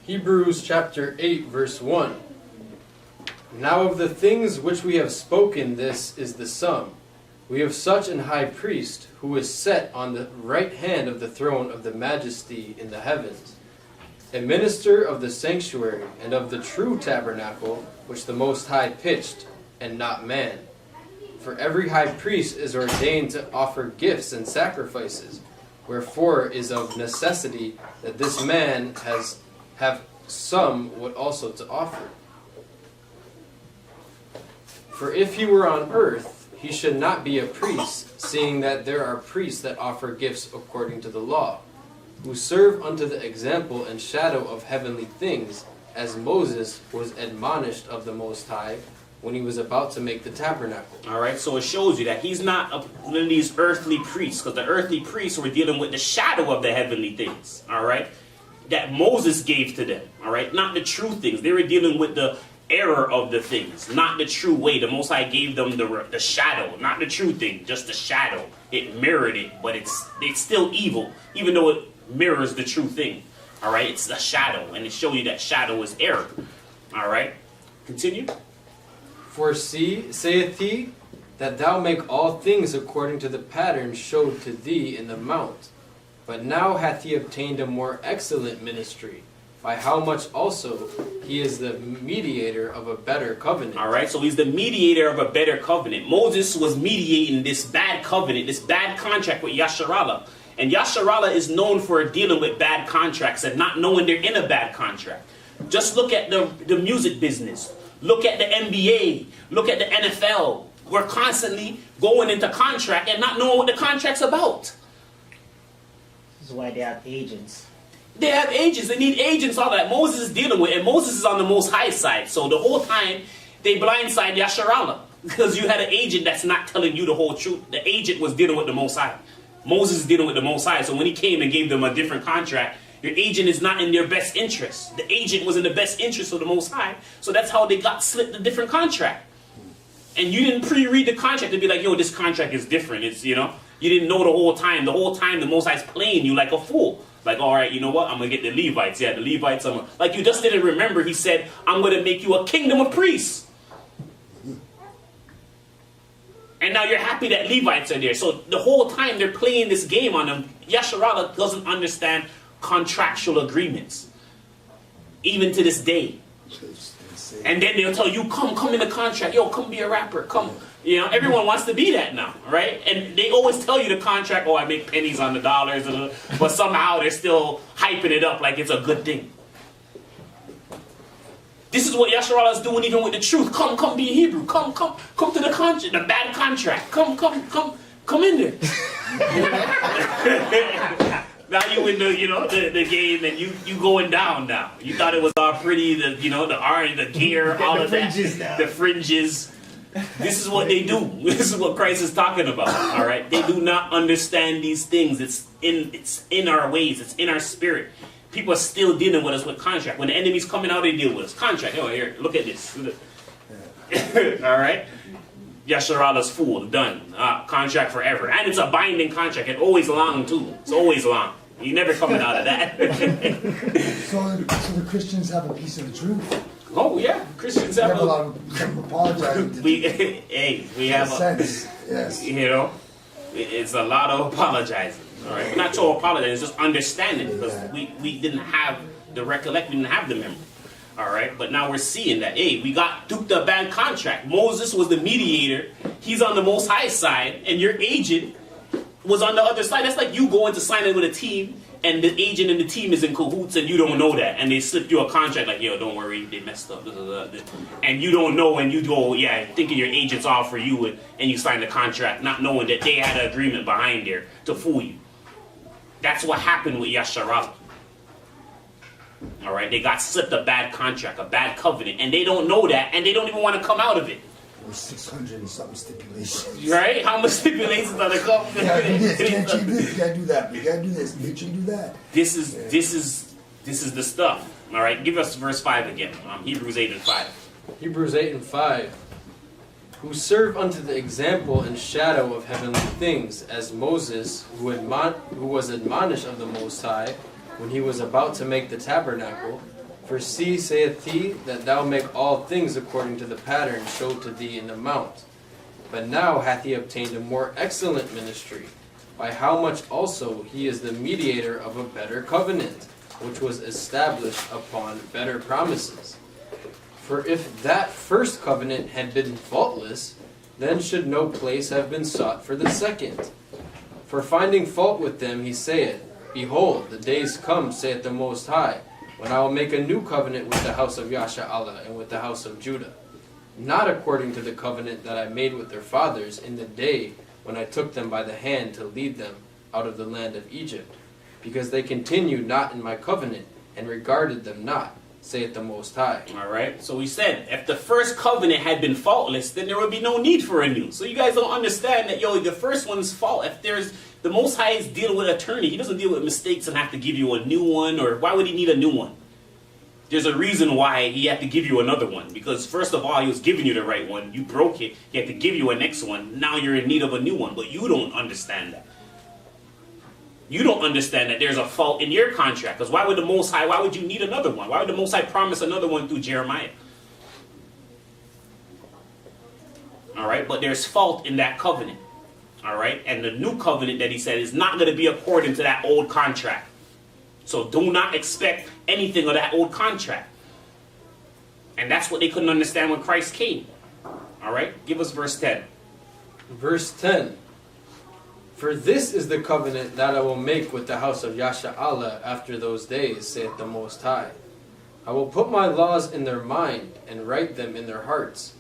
Hebrews chapter 8, verse 1. Now of the things which we have spoken, this is the sum. We have such an high priest, who is set on the right hand of the throne of the majesty in the heavens, a minister of the sanctuary and of the true tabernacle, which the Most High pitched, and not man. For every high priest is ordained to offer gifts and sacrifices, wherefore it is of necessity that this man have some what also to offer. For if he were on earth, he should not be a priest, seeing that there are priests that offer gifts according to the law, who serve unto the example and shadow of heavenly things, as Moses was admonished of the Most High when he was about to make the tabernacle. All right, so it shows you that he's not one of these earthly priests, because the earthly priests were dealing with the shadow of the heavenly things, all right, that Moses gave to them, all right, not the true things. They were dealing with the error of the things, not the true way. The Most High gave them the shadow, not the true thing, just the shadow. It mirrored it, but it's still evil, even though it mirrors the true thing, all right. It's the shadow, and it shows you that shadow is error, all right. Continue. For see, saith he, that thou make all things according to the pattern showed to thee in the mount. But now hath he obtained a more excellent ministry, by how much also he is the mediator of a better covenant. All right, so he's the mediator of a better covenant. Moses was mediating this bad covenant, this bad contract with Yasharallah. And Yasharallah is known for dealing with bad contracts and not knowing they're in a bad contract. Just look at the music business. Look at the NBA. Look at the NFL. We're constantly going into contract and not knowing what the contract's about. This is why they have agents. They have agents. They need agents, all that. Moses is dealing with. And Moses is on the Most High side. So the whole time, they blindside Yasharallah. Because you had an agent that's not telling you the whole truth. The agent was dealing with the Most High. Moses is dealing with the Most High. So when he came and gave them a different contract, your agent is not in their best interest. The agent was in the best interest of the Most High. So that's how they got slipped a different contract. And you didn't pre-read the contract to be like, yo, this contract is different. It's, you know, you didn't know the whole time. The whole time the Most High's playing you like a fool. Like, all right, you know what? I'm going to get the Levites. Yeah, the Levites. Like, you just didn't remember. He said, I'm going to make you a kingdom of priests. And now you're happy that Levites are there. So the whole time they're playing this game on them. Yasharallah doesn't understand contractual agreements. Even to this day. And then they'll tell you, come in the contract. Yo, come be a rapper. Come. You know, everyone wants to be that now, right? And they always tell you the contract, oh, I make pennies on the dollars. But somehow they're still hyping it up like it's a good thing. This is what Yasharallah is doing even with the truth. Come be a Hebrew. Come to the contract, the bad contract. Come in there. Now you in the game and you going down now. You thought it was all pretty, the orange, the gear, all of that, the fringes. This is what they do. This is what Christ is talking about. All right, they do not understand these things. It's in our ways. It's in our spirit. People are still dealing with us with contract. When the enemy's coming out, they deal with us. Contract. Oh, here, look at this. All right. Yasharallah's fool. Done. Contract forever. And it's a binding contract. It's always long, too. It's always long. You're never coming out of that. So the Christians have a piece of the truth. Oh, yeah. Christians have a lot of them apologizing. we have sense. Yes. It's a lot of apologizing. All right. We're not to apologize. It's just understanding. Because we didn't have the recollection. We didn't have the memory. All right, but now we're seeing that, hey, we got duped a bad contract. Moses was the mediator. He's on the Most High side, and your agent was on the other side. That's like you going to sign in with a team, and the agent and the team is in cahoots, and you don't know that. And they slipped you a contract like, yo, don't worry, they messed up. And you don't know, and you go, yeah, thinking your agent's all for you, and you sign the contract, not knowing that they had an agreement behind there to fool you. That's what happened with Yasharallah. All right, they got slipped a bad contract, a bad covenant, and they don't know that, and they don't even want to come out of it. There's 600 and something stipulations. Right? How much stipulations on the covenant? You gotta do this, can't you do this, you gotta do that, you gotta do this, you should do that. This is the stuff. All right, give us verse 5 again. Hebrews 8 and 5. Hebrews 8 and 5. Who serve unto the example and shadow of heavenly things, as Moses, who was admonished of the Most High, when he was about to make the tabernacle. For see, saith he, that thou make all things according to the pattern showed to thee in the mount. But now hath he obtained a more excellent ministry, by how much also he is the mediator of a better covenant, which was established upon better promises. For if that first covenant had been faultless, then should no place have been sought for the second. For finding fault with them he saith, Behold, the days come, saith the Most High, when I will make a new covenant with the house of Yasharallah and with the house of Judah, not according to the covenant that I made with their fathers in the day when I took them by the hand to lead them out of the land of Egypt, because they continued not in my covenant, and regarded them not, saith the Most High. All right. So we said, if the first covenant had been faultless, then there would be no need for a new. So you guys don't understand that, the first one's fault. If the Most High is dealing with attorney, he doesn't deal with mistakes and have to give you a new one, or why would he need a new one? There's a reason why he had to give you another one. Because first of all, he was giving you the right one. You broke it. He had to give you a next one. Now you're in need of a new one. But you don't understand that. You don't understand that there's a fault in your contract. Because why would the Most High, why would you need another one? Why would the Most High promise another one through Jeremiah? All right, but there's fault in that covenant. All right, and the new covenant that he said is not going to be according to that old contract. So do not expect anything of that old contract. And that's what they couldn't understand when Christ came. All right, give us verse 10. Verse 10. For this is the covenant that I will make with the house of Yasha'Allah after those days, saith the Most High. I will put my laws in their mind, and write them in their hearts.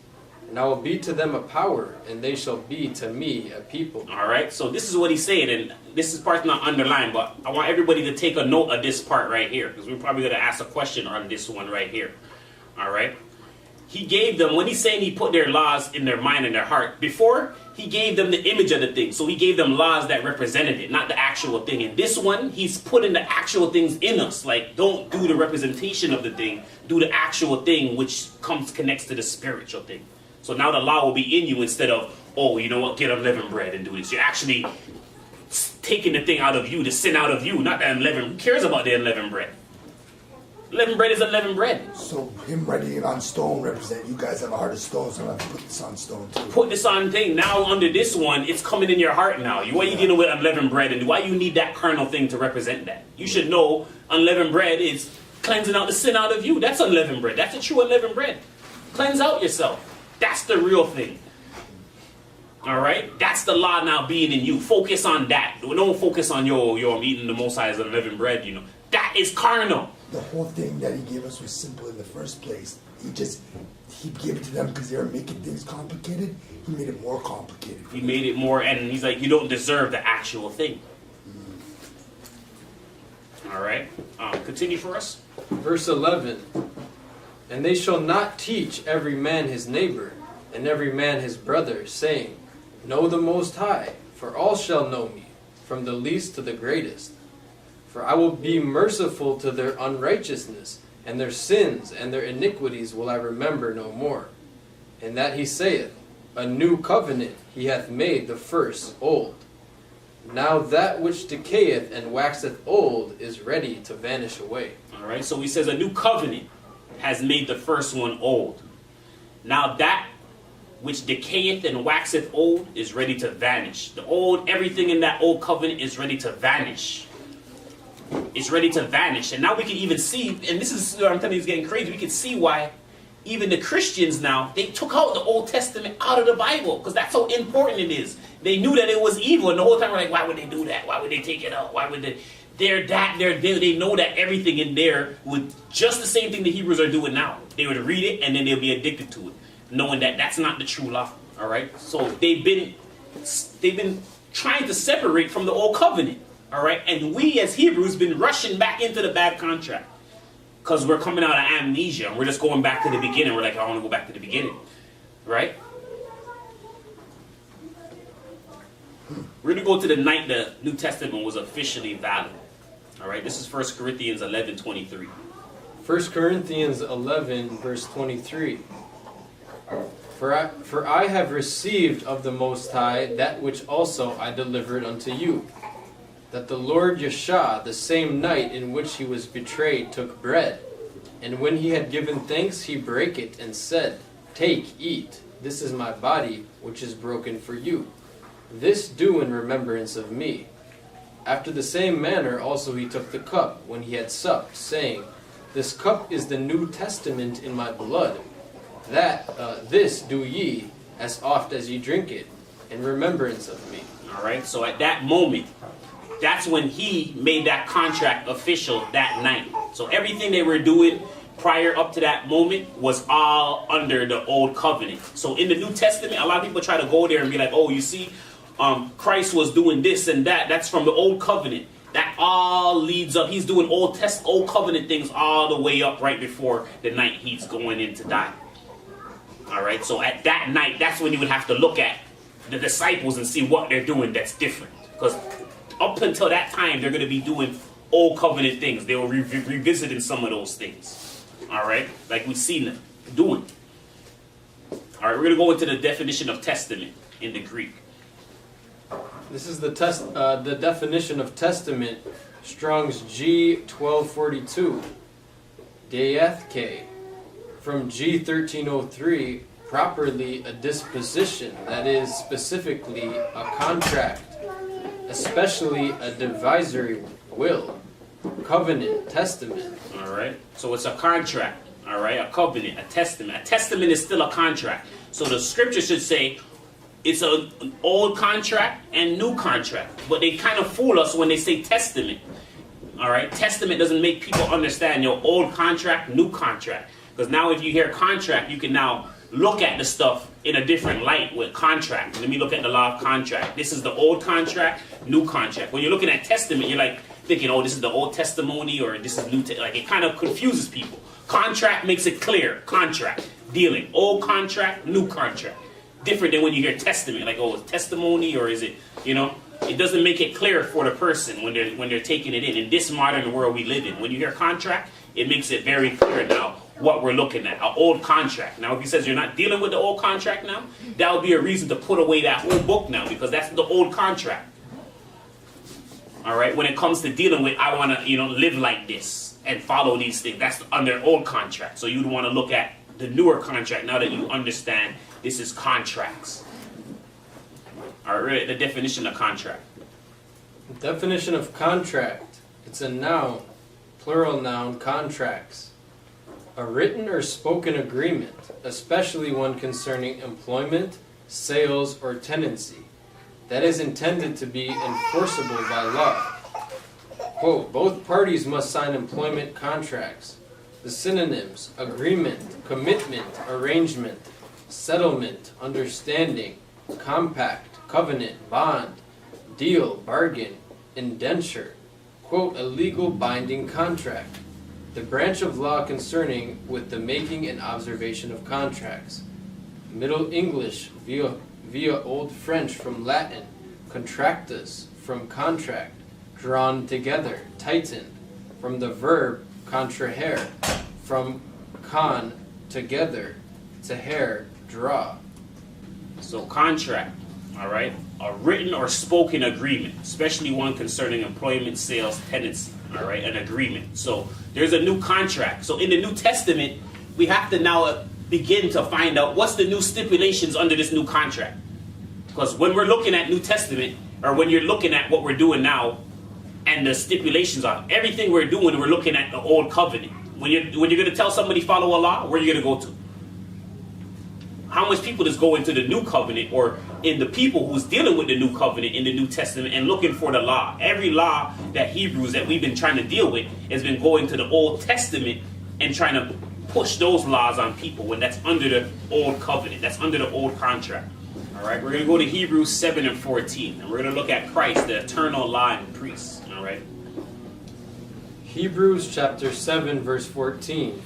And I will be to them a power, and they shall be to me a people. All right, so this is what he's saying, and this is part not underlined, but I want everybody to take a note of this part right here, because we're probably going to ask a question on this one right here. All right, he gave them, when he's saying he put their laws in their mind and their heart, before he gave them the image of the thing, so he gave them laws that represented it, not the actual thing. And this one, he's putting the actual things in us, like don't do the representation of the thing, do the actual thing, which connects to the spiritual thing. So now the law will be in you instead of, oh, you know what, get unleavened bread and do this. You're actually taking the thing out of you, the sin out of you, not the unleavened. Who cares about the unleavened bread? Unleavened bread is unleavened bread. So him writing it on stone represent you guys have a heart of stone, so I'm going to put this on stone too. Put this on thing. Now under this one, it's coming in your heart now. Why are you dealing with unleavened bread? And why you need that carnal thing to represent that? You should know unleavened bread is cleansing out the sin out of you. That's unleavened bread. That's the true unleavened bread. Cleanse out yourself. That's the real thing. All right? That's the law now being in you. Focus on that. Don't focus on, I'm eating the Most High's unleavened bread, That is carnal. The whole thing that he gave us was simple in the first place. He gave it to them because they were making things complicated. He made it more complicated. He made it more, and he's like, you don't deserve the actual thing. All right? Continue for us. Verse 11. And they shall not teach every man his neighbor, and every man his brother, saying, Know the Most High, for all shall know me, from the least to the greatest. For I will be merciful to their unrighteousness, and their sins and their iniquities will I remember no more. And that he saith, A new covenant he hath made the first old. Now that which decayeth and waxeth old is ready to vanish away. All right, so he says a new covenant has made the first one old. Now that which decayeth and waxeth old is ready to vanish. The old, everything in that old covenant is ready to vanish. It's ready to vanish. And now we can even see, and this is what I'm telling you, it's getting crazy, we can see why even the Christians now, they took out the Old Testament out of the Bible, because that's how important it is. They knew that it was evil, and the whole time we're like, why would they do that? Why would they take it out? Why would they? They know that everything in there would just the same thing the Hebrews are doing now. They would read it and then they'll be addicted to it, knowing that that's not the true law. All right, so they've been trying to separate from the old covenant. All right, and we as Hebrews been rushing back into the bad contract because we're coming out of amnesia and we're just going back to the beginning. We're like, I want to go back to the beginning, right? We're going to go to the night the New Testament was officially valid. All right, this is 1 Corinthians 11:23. 1 Corinthians 11, verse 23. For I have received of the Most High that which also I delivered unto you, that the Lord Yeshua, the same night in which he was betrayed, took bread, and when he had given thanks, he brake it, and said, Take, eat, this is my body, which is broken for you. This do in remembrance of me. After the same manner also he took the cup, when he had supped, saying, This cup is the New Testament in my blood. This do ye, as oft as ye drink it, in remembrance of me. All right, so at that moment, that's when he made that contract official that night. So everything they were doing prior up to that moment was all under the old covenant. So in the New Testament, a lot of people try to go there and be like, oh, you see, Christ was doing this and that. That's from the old covenant. That all leads up. He's doing old covenant things all the way up right before the night he's going in to die. All right. So at that night, that's when you would have to look at the disciples and see what they're doing that's different. Because up until that time, they're going to be doing old covenant things. They were revisiting some of those things. All right. Like we've seen them doing. All right. We're going to go into the definition of testament in the Greek. This is the definition of testament, Strong's G 1242, Deathke, from G 1303, properly a disposition, that is specifically a contract, especially a divisory will, covenant, testament. All right. So it's a contract. All right. A covenant, a testament. A testament is still a contract. So the scripture should say, it's an old contract and new contract. But they kind of fool us when they say testament. All right? Testament doesn't make people understand your old contract, new contract. Because now if you hear contract, you can now look at the stuff in a different light with contract. Let me look at the law of contract. This is the old contract, new contract. When you're looking at testament, you're like thinking, oh, this is the old testimony or this is new. Like it kind of confuses people. Contract makes it clear. Contract, dealing. Old contract, new contract. Different than when you hear testament, like, oh, it's testimony or is it, it doesn't make it clear for the person when they're taking it in this modern world we live in. When you hear contract, it makes it very clear now what we're looking at, an old contract. Now, if he says you're not dealing with the old contract now, that would be a reason to put away that whole book now because that's the old contract. All right, when it comes to dealing with, I want to, live like this and follow these things. That's under old contract. So you'd want to look at the newer contract now that you understand this is contracts. All right, the definition of contract. The definition of contract, it's a noun, plural noun, contracts. A written or spoken agreement, especially one concerning employment, sales, or tenancy, that is intended to be enforceable by law. Quote, both parties must sign employment contracts. The synonyms, agreement, commitment, arrangement, settlement, understanding, compact, covenant, bond, deal, bargain, indenture, quote, a legal binding contract, the branch of law concerning with the making and observation of contracts. Middle English via Old French from Latin, contractus, from contract, drawn together, tightened, from the verb contrahere, from con, together, to hair, draw. So contract, all right, a written or spoken agreement, especially one concerning employment, sales, tenancy, all right, an agreement. So there's a new contract. So in the New Testament, we have to now begin to find out what's the new stipulations under this new contract. Because when we're looking at New Testament, or when you're looking at what we're doing now, and the stipulations on everything we're doing, we're looking at the old covenant. When you're going to tell somebody follow a law, where are you going to go to? How much people just go into the new covenant or in the people who's dealing with the new covenant in the New Testament and looking for the law? Every law that Hebrews that we've been trying to deal with has been going to the Old Testament and trying to push those laws on people when that's under the old covenant, that's under the old contract. All right, we're going to go to Hebrews 7 and 14, and we're going to look at Christ, the eternal law and priest. All right. Hebrews chapter 7, verse 14.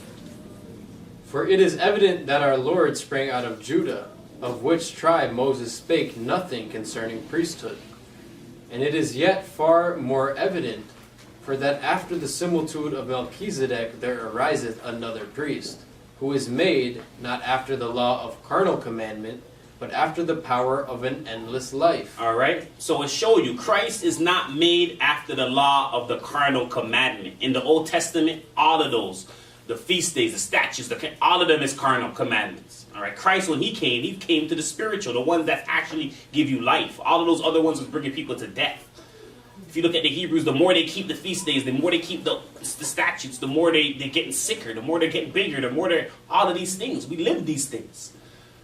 For it is evident that our Lord sprang out of Judah, of which tribe Moses spake nothing concerning priesthood. And it is yet far more evident, for that after the similitude of Melchizedek there ariseth another priest, who is made, not after the law of carnal commandment, but after the power of an endless life. All right. So it shows you Christ is not made after the law of the carnal commandment. In the Old Testament, all of those, the feast days, the statutes, all of them is carnal commandments. All right. Christ, when he came to the spiritual, the ones that actually give you life. All of those other ones was bringing people to death. If you look at the Hebrews, the more they keep the feast days, the more they keep the statutes, the more they're getting sicker, the more they're getting bigger, the more they're all of these things. We live these things.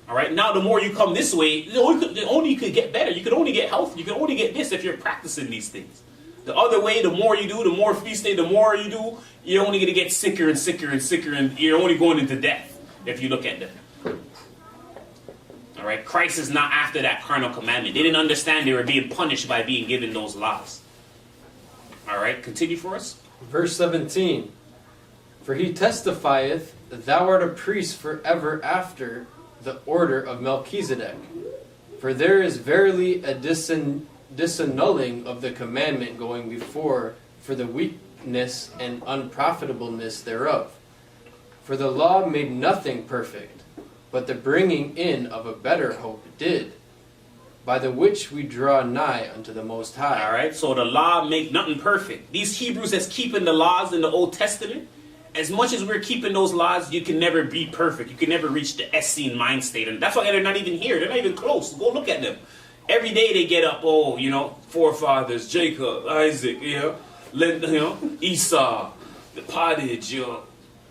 All right. Now, the more you come this way, the only you could get better. You could only get health. You can only get this if you're practicing these things. The other way, the more you do, the more feast day, the more you do, you're only going to get sicker and sicker and sicker, and you're only going into death if you look at them. All All right, Christ is not after that carnal commandment. They didn't understand they were being punished by being given those laws. All right, continue for us. Verse 17. For he testifieth, thou art a priest forever after the order of Melchizedek. For there is verily a disannulling of the commandment going before for the weakness and unprofitableness thereof. For the law made nothing perfect, but the bringing in of a better hope did, by the which we draw nigh unto the Most High. All right, so the law make nothing perfect. These Hebrews that's keeping the laws in the Old Testament, as much as we're keeping those laws, you can never be perfect. You can never reach the Essene mind state. And that's why they're not even here. They're not even close. Go look at them. Every day they get up, forefathers, Jacob, Isaac, Esau, the pottage,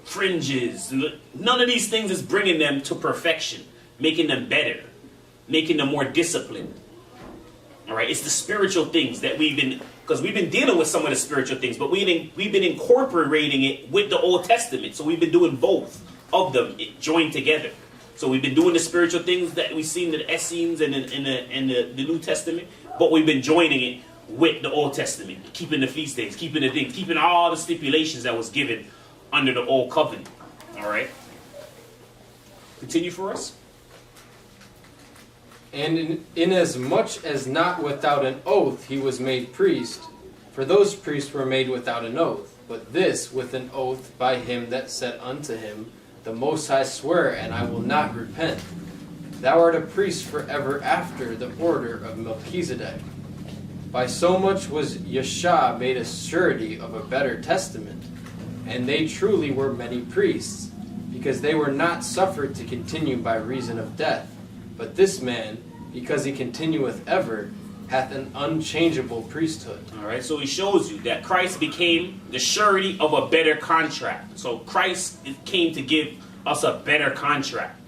fringes. None of these things is bringing them to perfection, making them better, making them more disciplined. All right, it's the spiritual things that we've been dealing with some of the spiritual things, but we've been incorporating it with the Old Testament. So we've been doing both of them joined together. So we've been doing the spiritual things that we've seen in the Essenes and in the New Testament, but we've been joining it with the Old Testament, keeping the feast days, keeping the things, keeping all the stipulations that was given under the Old Covenant. All right, continue for us. And inasmuch as not without an oath he was made priest, for those priests were made without an oath, but this with an oath by him that said unto him, the Most High swear, and I will not repent. Thou art a priest forever after the order of Melchizedek. By so much was Yeshua made a surety of a better testament, and they truly were many priests, because they were not suffered to continue by reason of death. But this man, because he continueth ever, hath an unchangeable priesthood. All right, so he shows you that Christ became the surety of a better contract. So Christ came to give us a better contract.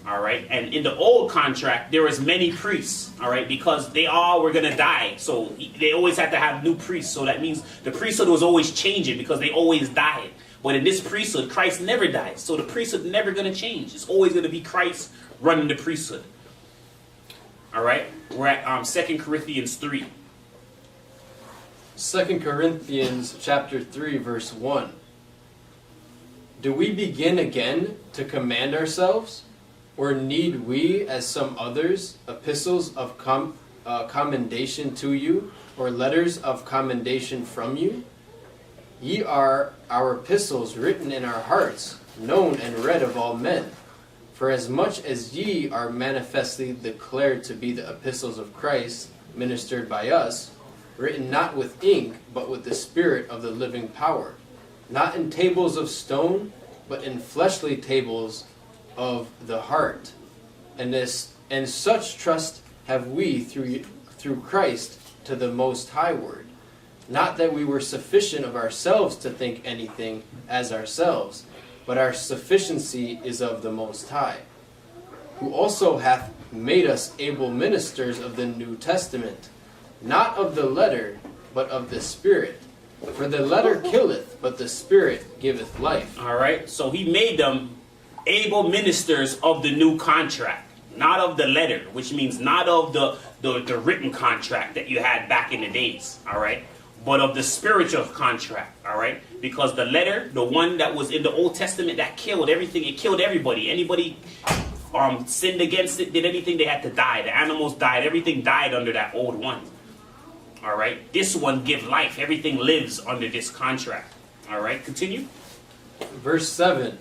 All right, and in the old contract, there was many priests. All right, because they all were going to die. So they always had to have new priests. So that means the priesthood was always changing because they always died. But in this priesthood, Christ never dies. So the priesthood never going to change. It's always going to be Christ running the priesthood. All right, we're at 2 Corinthians 3. 2 Corinthians chapter 3, verse 1. Do we begin again to command ourselves? Or need we, as some others, epistles of commendation to you, or letters of commendation from you? Ye are our epistles written in our hearts, known and read of all men. For as much as ye are manifestly declared to be the epistles of Christ, ministered by us, written not with ink, but with the Spirit of the living power, not in tables of stone, but in fleshly tables of the heart. And such trust have we through Christ to the Most High Word. Not that we were sufficient of ourselves to think anything as ourselves, but our sufficiency is of the Most High, who also hath made us able ministers of the New Testament, not of the letter, but of the Spirit. For the letter killeth, but the Spirit giveth life. All right, so he made them able ministers of the new contract, not of the letter, which means not of the written contract that you had back in the days, all right, but of the spiritual contract, all right, because the letter, the one that was in the Old Testament that killed everything, it killed everybody. Anybody sinned against it, did anything, they had to die. The animals died, everything died under that old one, all right. This one give life, everything lives under this contract, all right. Continue. Verse 7.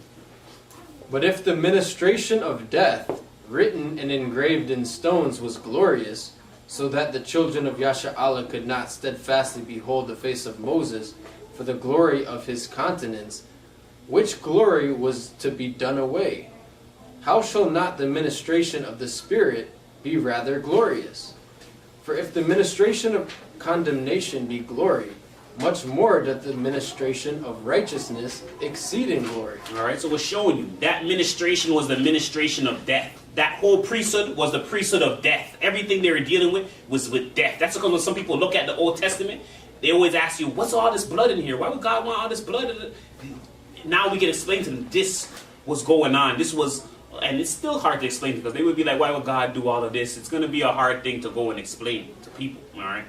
But if the ministration of death, written and engraved in stones, was glorious, so that the children of Yasha'Allah could not steadfastly behold the face of Moses for the glory of his countenance, which glory was to be done away, how shall not the ministration of the Spirit be rather glorious? For if the ministration of condemnation be glory, much more doth the ministration of righteousness exceed in glory. All right, so we're showing you that ministration was the ministration of death. That whole priesthood was the priesthood of death. Everything they were dealing with was with death. That's because when some people look at the Old Testament, they always ask you, what's all this blood in here? Why would God want all this blood? Now we can explain to them this was going on. This was And it's still hard to explain because they would be like, why would God do all of this? It's going to be a hard thing to go and explain to people, all right?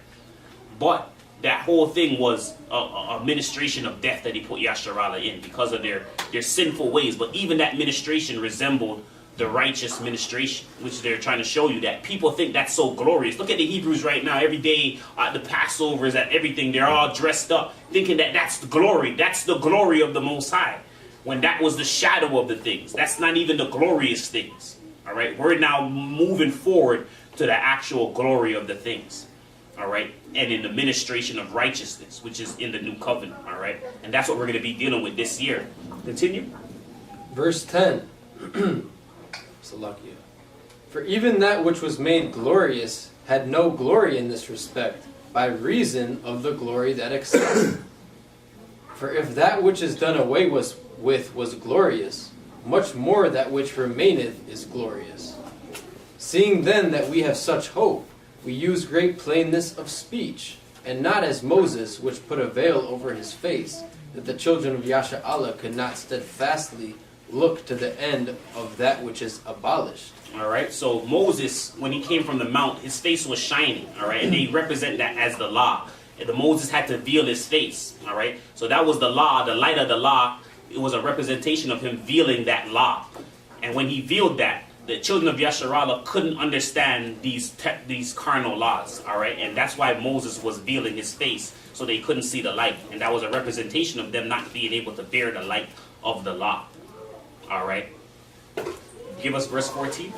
But that whole thing was a ministration of death that he put Yasharallah in because of their sinful ways. But even that ministration resembled the righteous ministration, which they're trying to show you that people think that's so glorious. Look at the Hebrews right now. Every day at the Passovers, at everything, they're all dressed up, thinking that that's the glory. That's the glory of the Most High. When that was the shadow of the things. That's not even the glorious things. All right? We're now moving forward to the actual glory of the things. All right? And in the ministration of righteousness, which is in the new covenant. All right? And that's what we're going to be dealing with this year. Continue. Verse 10. Salakia. For even that which was made glorious had no glory in this respect, by reason of the glory that excelled. For if that which is done away with was glorious, much more that which remaineth is glorious. Seeing then that we have such hope, we use great plainness of speech, and not as Moses, which put a veil over his face, that the children of Yasha'Allah could not steadfastly look to the end of that which is abolished. All right, so Moses, when he came from the mount, his face was shining, all right, and they represent that as the law. And Moses had to veil his face, all right, so that was the law, the light of the law. It was a representation of him veiling that law. And when he veiled that, the children of Yasharallah couldn't understand these carnal laws, all right, and that's why Moses was veiling his face, so they couldn't see the light, and that was a representation of them not being able to bear the light of the law. All right. Give us verse 14.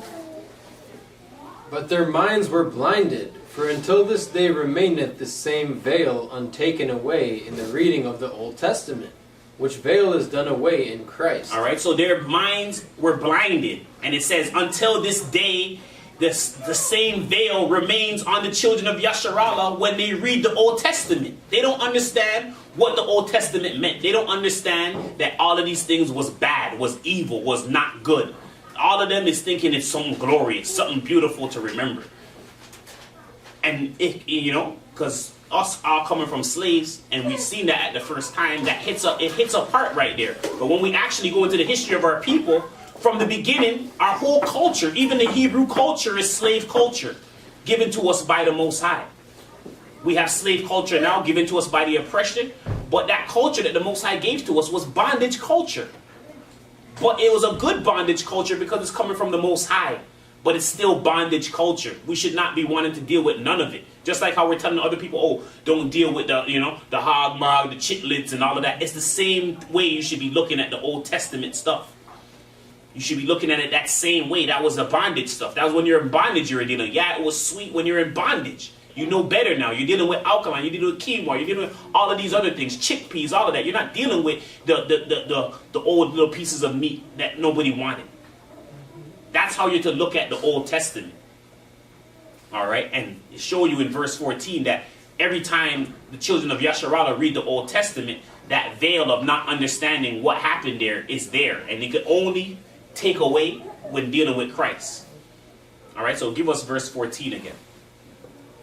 But their minds were blinded, for until this day remaineth the same veil untaken away in the reading of the Old Testament, which veil is done away in Christ. All right, so their minds were blinded. And it says, until this day, the same veil remains on the children of Yasharallah when they read the Old Testament. They don't understand what the Old Testament meant. They don't understand that all of these things was bad, was evil, was not good. All of them is thinking it's something glorious, something beautiful to remember. And, because us all coming from slaves, and we've seen that at the first time, it hits a part right there. But when we actually go into the history of our people, from the beginning, our whole culture, even the Hebrew culture, is slave culture, given to us by the Most High. We have slave culture now, given to us by the oppression, but that culture that the Most High gave to us was bondage culture. But it was a good bondage culture because it's coming from the Most High. But it's still bondage culture. We should not be wanting to deal with none of it. Just like how we're telling other people, oh, don't deal with the hog mog, the chitlets and all of that. It's the same way you should be looking at the Old Testament stuff. You should be looking at it that same way. That was the bondage stuff. That was when you're in bondage you were dealing. Yeah, it was sweet when you're in bondage. You know better now. You're dealing with alkaline. You're dealing with quinoa. You're dealing with all of these other things. Chickpeas, all of that. You're not dealing with the old little pieces of meat that nobody wanted. That's how you're to look at the Old Testament. All right? And show you in verse 14 that every time the children of Yasharallah read the Old Testament, that veil of not understanding what happened there is there. And they could only take away when dealing with Christ. All right? So give us verse 14 again.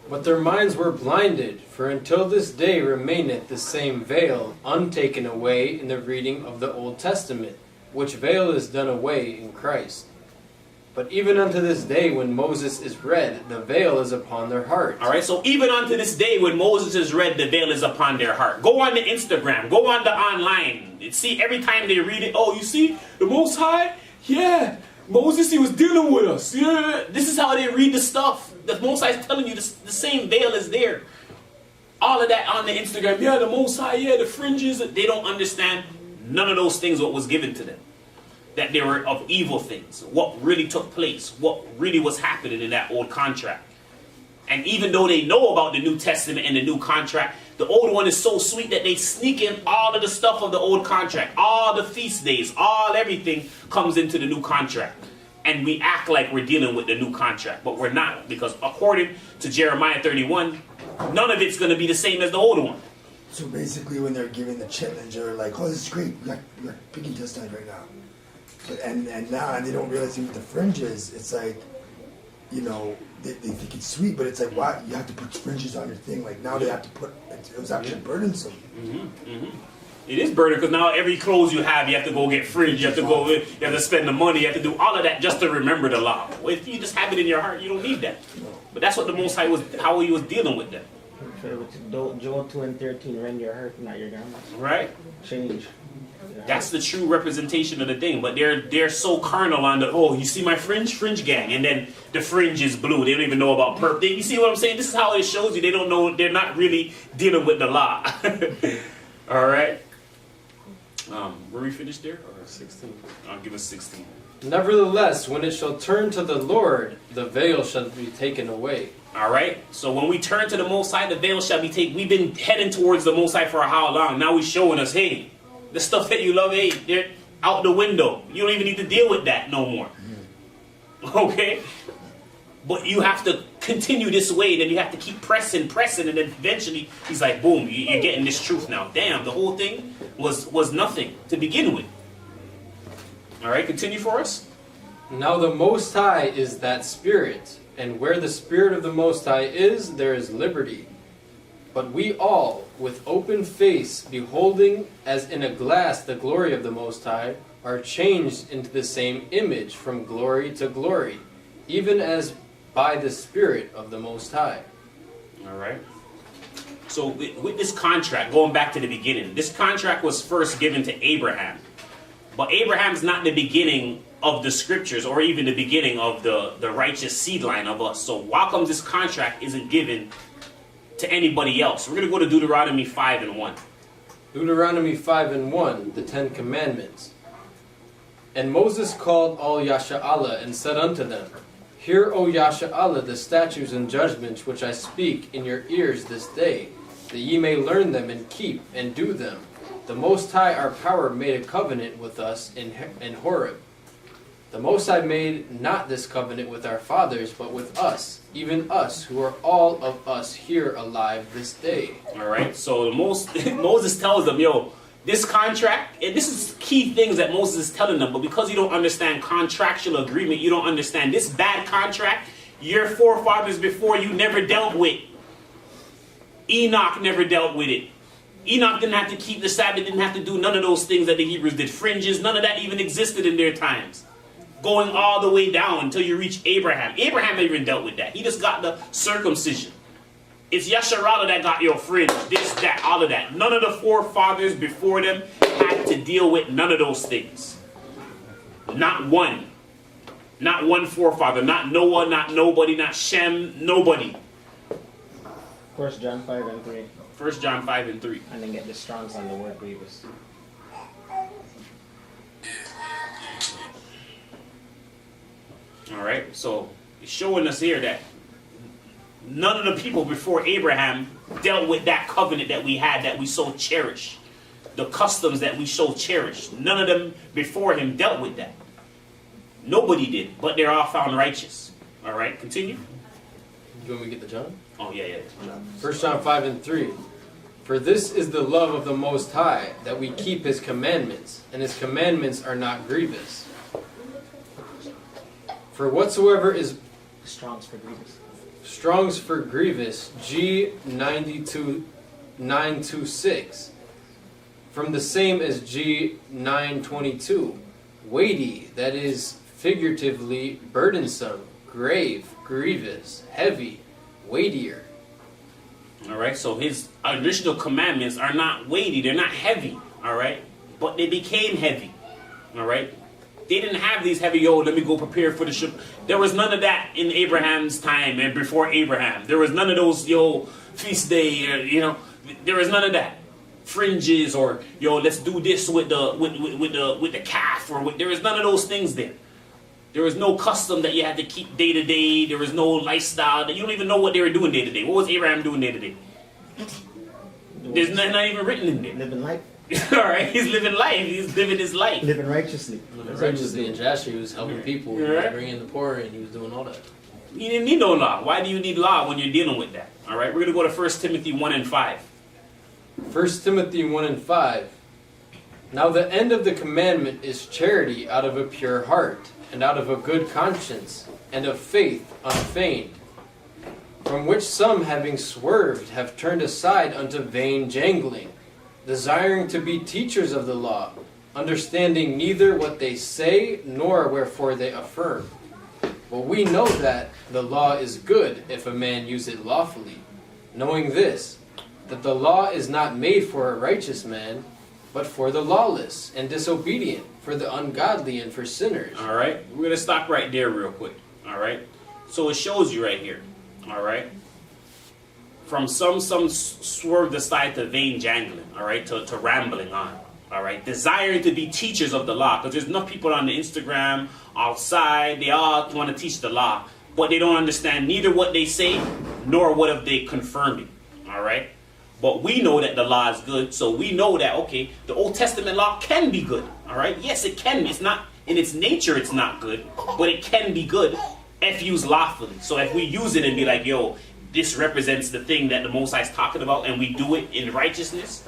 But their minds were blinded, for until this day remaineth the same veil untaken away in the reading of the Old Testament, which veil is done away in Christ. But even unto this day when Moses is read, the veil is upon their heart. All right, so even unto this day when Moses is read, the veil is upon their heart. Go on to Instagram. Go on to online. See, every time they read it, oh, you see, the Most High? Yeah, Moses, he was dealing with us. Yeah, this is how they read the stuff. The Most High is telling you the same veil is there. All of that on the Instagram. Yeah, the Most High, yeah, the fringes. They don't understand none of those things what was given to them. That they were of evil things. What really took place. What really was happening in that old contract. And even though they know about the New Testament and the new contract, the old one is so sweet that they sneak in all of the stuff of the old contract. All the feast days, everything comes into the new contract. And we act like we're dealing with the new contract. But we're not. Because according to Jeremiah 31, none of it's going to be the same as the old one. So basically when they're giving the chitlins, they're like, oh, this is great. We got pig intestine right now. But, and now they don't realize even with the fringes, it's like, they think it's sweet, but it's like, why? You have to put fringes on your thing. Like now they have to put, it was actually burdensome. It is burden because now every clothes you have to go get fringe, you have to go, you have to spend the money, you have to do all of that just to remember the law. Well, if you just have it in your heart, you don't need that. But that's what the Most High was, how he was dealing with them. Joel 2:13, rend your hurt, not your garments. Right? Change. That's the true representation of the thing. But they're so carnal on the, oh, you see my fringe gang, and then the fringe is blue. They don't even know about purple. You see what I'm saying? This is how it shows you they don't know. They're not really dealing with the law. All right. Were we finished there? Or 16? I'll give us 16. Nevertheless, when it shall turn to the Lord, the veil shall be taken away. All right. So when we turn to the Most High, the veil shall be taken. We've been heading towards the Most High for how long? Now he's showing us, hey, the stuff that you love, hey, they're out the window. You don't even need to deal with that no more. Okay? But you have to continue this way. Then you have to keep pressing. And then eventually, he's like, boom, you're getting this truth now. Damn, the whole thing was nothing to begin with. All right, continue for us. Now the Most High is that Spirit, and where the Spirit of the Most High is, there is liberty. But we all, with open face, beholding as in a glass the glory of the Most High, are changed into the same image from glory to glory, even as by the Spirit of the Most High. All right. So with this contract, going back to the beginning, this contract was first given to Abraham. But Abraham's not the beginning of the scriptures or even the beginning of the righteous seed line of us. So why come this contract isn't given to anybody else? We're going to go to Deuteronomy 5:1. Deuteronomy 5:1, the Ten Commandments. And Moses called all Yasha'Allah and said unto them, Hear, O Yasha'Allah, the statutes and judgments which I speak in your ears this day, that ye may learn them and keep and do them. The Most High our power made a covenant with us in Horeb. The Most High made not this covenant with our fathers, but with us, even us, who are all of us here alive this day. All right, so Moses tells them, yo, this contract, and this is key things that Moses is telling them, but because you don't understand contractual agreement, you don't understand this bad contract, your forefathers before you never dealt with. Enoch never dealt with it. Enoch didn't have to keep the Sabbath, didn't have to do none of those things that the Hebrews did. Fringes, none of that even existed in their times. Going all the way down until you reach Abraham. Abraham never even dealt with that. He just got the circumcision. It's Yasharallah that got your fringe, this, that, all of that. None of the forefathers before them had to deal with none of those things. Not one. Not one forefather. Not Noah, not nobody, not Shem, nobody. 1 John 5:3. 1 John 5:3. And then get the Strongs on the word grievous. All right, so it's showing us here that none of the people before Abraham dealt with that covenant that we had, that we so cherish. The customs that we so cherish. None of them before him dealt with that. Nobody did, but they're all found righteous. All right, continue. You want me to get the John? Oh, yeah. 1 John 5:3. For this is the love of the Most High, that we keep his commandments, and his commandments are not grievous. For whatsoever is Strongs for grievous. Strong's for grievous, G92926, from the same as G922, weighty, that is figuratively burdensome, grave, grievous, heavy, weightier. All right, so his original commandments are not weighty, they're not heavy, all right? But they became heavy, all right? They didn't have these heavy, yo, let me go prepare for the ship. There was none of that in Abraham's time and before Abraham. There was none of those, yo, feast day, there was none of that. Fringes or, yo, let's do this with the calf, or there was none of those things there. There was no custom that you had to keep day to day. There was no lifestyle. You don't even know what they were doing day to day. What was Abraham doing day to day? There's not even written in there. Living life. All right, he's living life. He's living his life. Living righteously. Living righteously, and Joshua, he was helping people, he was bringing the poor in, he was doing all that. You didn't need no law. Why do you need law when you're dealing with that? All right, we're going to go to 1 Timothy 1:5. 1 Timothy 1:5. Now the end of the commandment is charity out of a pure heart, and out of a good conscience, and of faith unfeigned, from which some, having swerved, have turned aside unto vain jangling, desiring to be teachers of the law, understanding neither what they say nor wherefore they affirm. But we know that the law is good if a man use it lawfully, knowing this, that the law is not made for a righteous man, but for the lawless and disobedient, for the ungodly and for sinners. All right, we're going to stop right there real quick. All right, so it shows you right here. All right, from some swerved aside to vain jangling. All right, to rambling on. All right, desiring to be teachers of the law, because there's enough people on the Instagram, outside, they all want to teach the law, but they don't understand neither what they say nor what if they confirm it. All right. But we know that the law is good, so we know that, okay, the Old Testament law can be good, all right? Yes, it can be. It's not, in its nature, it's not good, but it can be good if used lawfully. So if we use it and be like, yo, this represents the thing that the Most High is talking about, and we do it in righteousness,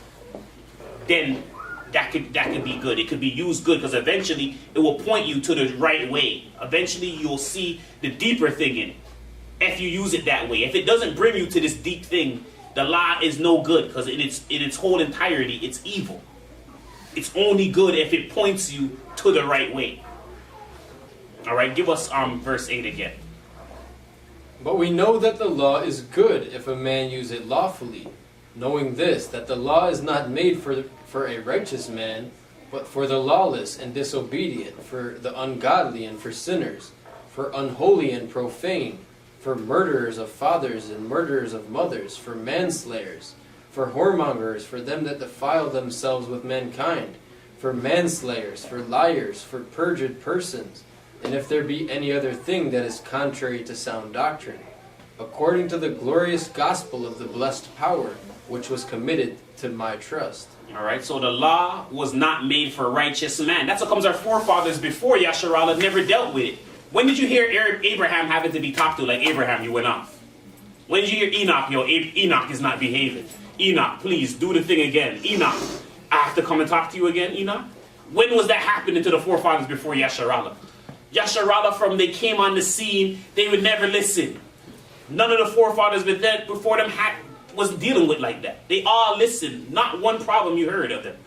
then that could be good. It could be used good, because eventually it will point you to the right way. Eventually you'll see the deeper thing in it, if you use it that way. If it doesn't bring you to this deep thing, the law is no good, because in its whole entirety, it's evil. It's only good if it points you to the right way. All right, give us verse 8 again. But we know that the law is good if a man use it lawfully, knowing this, that the law is not made for a righteous man, but for the lawless and disobedient, for the ungodly and for sinners, for unholy and profane, for murderers of fathers and murderers of mothers, for manslayers, for whoremongers, for them that defile themselves with mankind, for manslayers, for liars, for perjured persons, and if there be any other thing that is contrary to sound doctrine, according to the glorious gospel of the blessed power, which was committed to my trust. All right, so the law was not made for righteous man. That's what comes our forefathers before Yasharallah never dealt with it. When did you hear Abraham having to be talked to like, Abraham, you went off? When did you hear Enoch, yo, Enoch is not behaving? Enoch, please, do the thing again. Enoch, I have to come and talk to you again, Enoch? When was that happening to the forefathers before Yasharallah? Yasharallah, from they came on the scene, they would never listen. None of the forefathers before them was dealing with like that. They all listened. Not one problem you heard of them.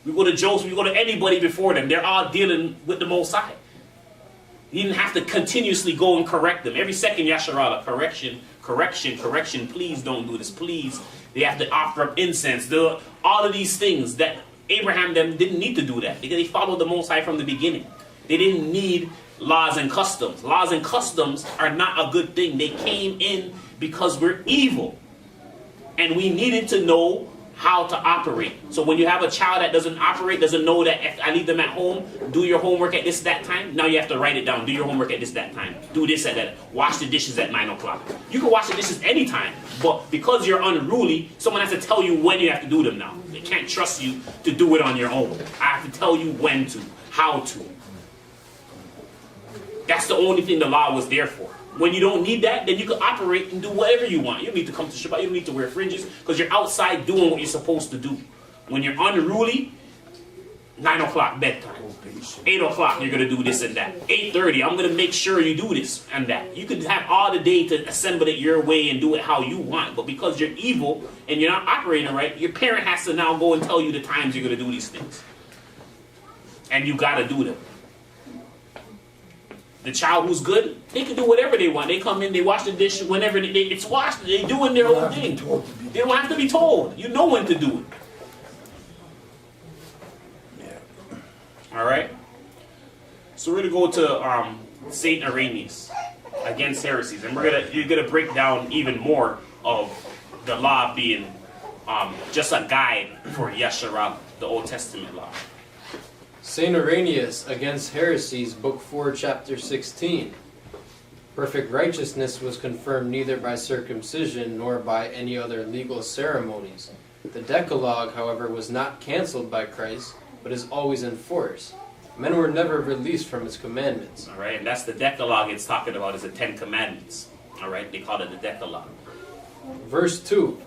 We go to Joseph, we go to anybody before them. They're all dealing with the Most High. You didn't have to continuously go and correct them. Every second, Yasharallah, correction, correction, correction. Please don't do this, please. They have to offer up incense. All of these things that Abraham them didn't need to do that, because they followed the Most High from the beginning. They didn't need laws and customs. Laws and customs are not a good thing. They came in because we're evil. And we needed to know how to operate. So when you have a child that doesn't operate, doesn't know that if I leave them at home, do your homework at that time, now you have to write it down. Do your homework at that time. Do this at that. Wash the dishes at 9 o'clock. You can wash the dishes anytime, but because you're unruly, someone has to tell you when you have to do them now. They can't trust you to do it on your own. I have to tell you when to, how to. That's the only thing the law was there for. When you don't need that, then you can operate and do whatever you want. You don't need to come to Shabbat. You don't need to wear fringes, because you're outside doing what you're supposed to do. When you're unruly, 9 o'clock bedtime. 8 o'clock, you're going to do this and that. 8:30, I'm going to make sure you do this and that. You could have all the day to assemble it your way and do it how you want. But because you're evil and you're not operating right, your parent has to now go and tell you the times you're going to do these things. And you got to do them. The child who's good, they can do whatever they want. They come in, they wash the dish whenever it's washed. They're doing their own thing. They don't have to be told. You know when to do it. Yeah. All right. So we're gonna go to Saint Irenaeus against heresies, and you're gonna break down even more of the law being just a guide for Yasharallah, the Old Testament law. Saint Irenaeus against heresies, Book 4, Chapter 16. Perfect righteousness was confirmed neither by circumcision nor by any other legal ceremonies. The Decalogue, however, was not cancelled by Christ, but is always in force. Men were never released from its commandments. All right, and that's the Decalogue it's talking about, is the 10 Commandments. All right, they call it the Decalogue. Verse 2.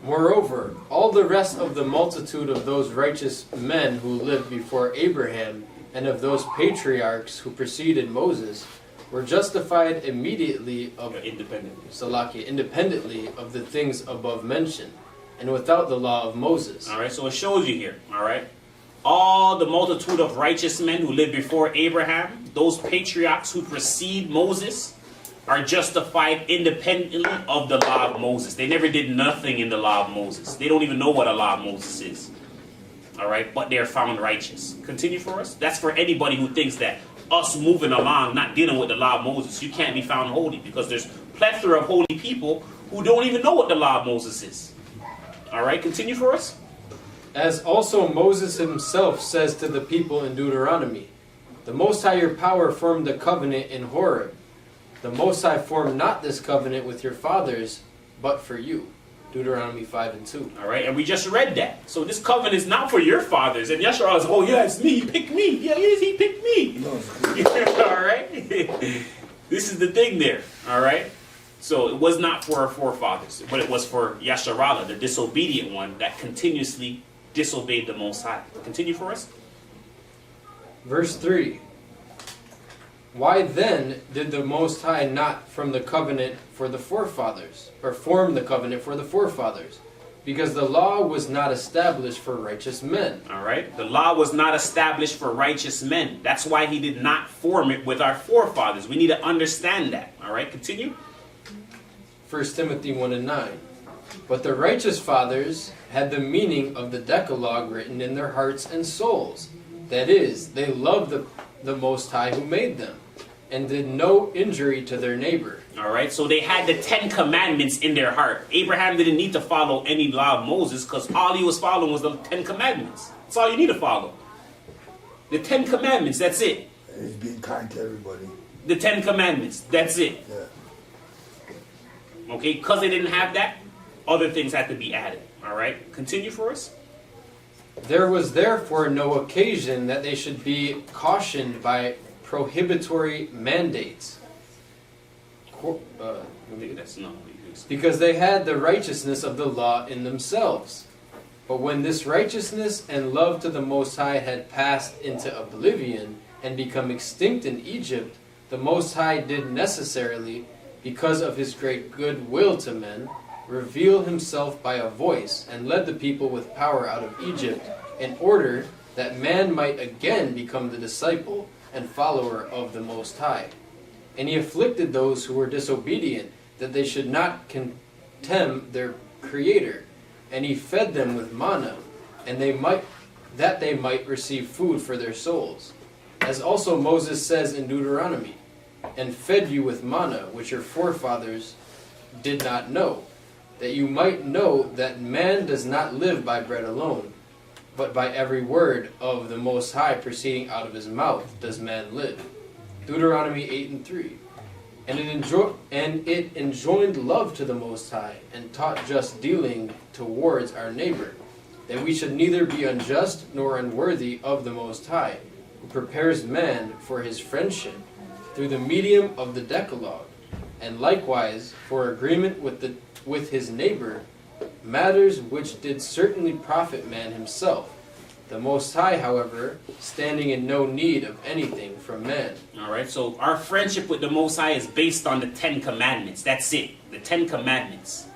Moreover, all the rest of the multitude of those righteous men who lived before Abraham, and of those patriarchs who preceded Moses, were justified independently of the things above mentioned, and without the law of Moses. All right, so it shows you here. All right, all the multitude of righteous men who lived before Abraham, those patriarchs who precede Moses, are justified independently of the law of Moses. They never did nothing in the law of Moses. They don't even know what a law of Moses is. All right, but they're found righteous. Continue for us. That's for anybody who thinks that us moving along, not dealing with the law of Moses, you can't be found holy, because there's plethora of holy people who don't even know what the law of Moses is. All right, continue for us. As also Moses himself says to the people in Deuteronomy, the Most High your power formed the covenant in Horeb. The Most High formed not this covenant with your fathers, but for you. Deuteronomy 5:2. All right, and we just read that. So this covenant is not for your fathers. And Yeshua is, oh yeah, it's me. He picked me. Yeah, he picked me. All right. This is the thing there. All right. So it was not for our forefathers, but it was for Yasharallah, the disobedient one that continuously disobeyed the Most High. Continue for us. Verse 3. Why then did the Most High not form the covenant for the forefathers? Or form the covenant for the forefathers? Because the law was not established for righteous men. All right. The law was not established for righteous men. That's why he did not form it with our forefathers. We need to understand that. All right. Continue. 1 Timothy 1:9. But the righteous fathers had the meaning of the Decalogue written in their hearts and souls. That is, they loved the Most High who made them, and did no injury to their neighbor. All right, so they had the 10 commandments in their heart. Abraham didn't need to follow any law of Moses, because all he was following was the 10 commandments. That's all you need to follow. The 10 commandments, that's it. He's being kind to everybody. The 10 commandments, that's it. Yeah. Okay, because they didn't have that, other things had to be added. All right, continue for us. There was therefore no occasion that they should be cautioned by prohibitory mandates, That's not because they had the righteousness of the law in themselves. But when this righteousness and love to the Most High had passed into oblivion and become extinct in Egypt, the Most High did necessarily, because of his great goodwill to men, reveal himself by a voice, and led the people with power out of Egypt, in order that man might again become the disciple and follower of the Most High. And he afflicted those who were disobedient, that they should not contemn their Creator. And he fed them with manna, and that they might receive food for their souls. As also Moses says in Deuteronomy, and fed you with manna, which your forefathers did not know, that you might know that man does not live by bread alone, but by every word of the Most High proceeding out of his mouth does man live. Deuteronomy 8:3. And it enjoined love to the Most High, and taught just dealing towards our neighbor, that we should neither be unjust nor unworthy of the Most High, who prepares man for his friendship through the medium of the Decalogue, and likewise for agreement with his neighbor, matters which did certainly profit man himself. The Most High, however, standing in no need of anything from man. All right, so our friendship with the Most High is based on the 10 commandments. That's it. The 10 commandments.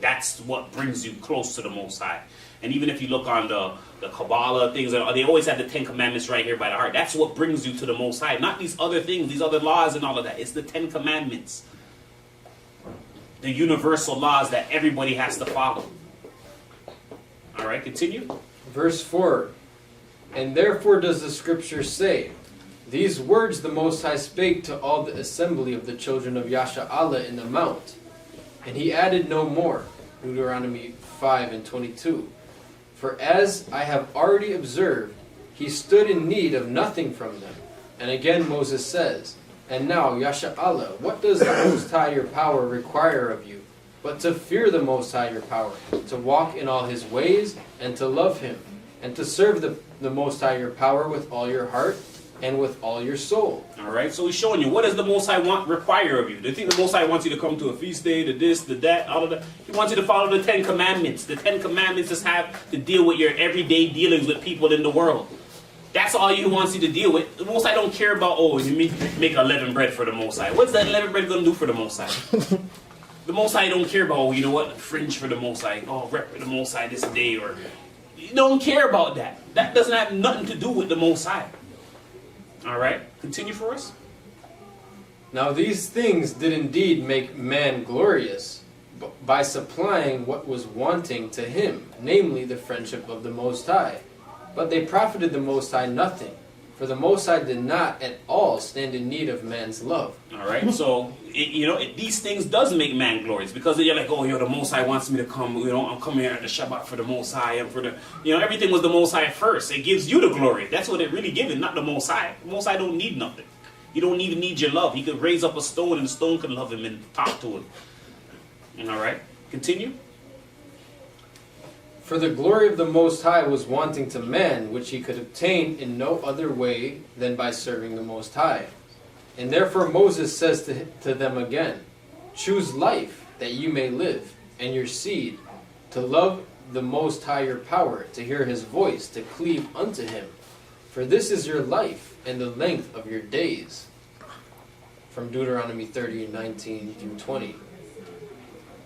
That's what brings you close to the Most High. And even if you look on the Kabbalah things, they always have the 10 commandments right here by the heart. That's what brings you to the Most High. Not these other things, these other laws and all of that. It's the 10 commandments. The universal laws that everybody has to follow. All right, continue. Verse 4. And therefore does the scripture say, these words the Most High spake to all the assembly of the children of Yasha'Allah in the mount. And he added no more. Deuteronomy 5:22. For as I have already observed, he stood in need of nothing from them. And again Moses says, and now, Yasha'Allah, what does the Most High your power require of you? But to fear the Most High your power, to walk in all his ways, and to love him, and to serve the Most High your power with all your heart, and with all your soul. All right, so he's showing you, what does the Most High require of you? Do you think the Most High wants you to come to a feast day, to this, to that, all of that? He wants you to follow the 10 commandments. The 10 commandments just have to deal with your everyday dealings with people in the world. That's all he wants you to deal with. The Most High don't care about, oh, you make unleavened bread for the Most High. What's that unleavened bread going to do for the Most High? The Most High don't care about, oh, you know what, fringe for the Most High, oh, rep for the Most High this day, or you don't care about that. That doesn't have nothing to do with the Most High. All right, continue for us. Now these things did indeed make man glorious, by supplying what was wanting to him, namely the friendship of the Most High. But they profited the Most High nothing, for the Most High did not at all stand in need of man's love. All right, so these things does make man glorious, because you're like, oh, the Most High wants me to come. I'm coming here at the Shabbat for the Most High, and for the, everything was the Most High first. It gives you the glory. That's what it really gives, not the Most High. The Most High don't need nothing. He don't even need your love. He could raise up a stone, and the stone can love him and talk to him. All right, continue. For the glory of the Most High was wanting to man, which he could obtain in no other way than by serving the Most High. And therefore Moses says to them again, choose life, that you may live, and your seed, to love the Most High your power, to hear his voice, to cleave unto him. For this is your life, and the length of your days. From Deuteronomy 30:19-20.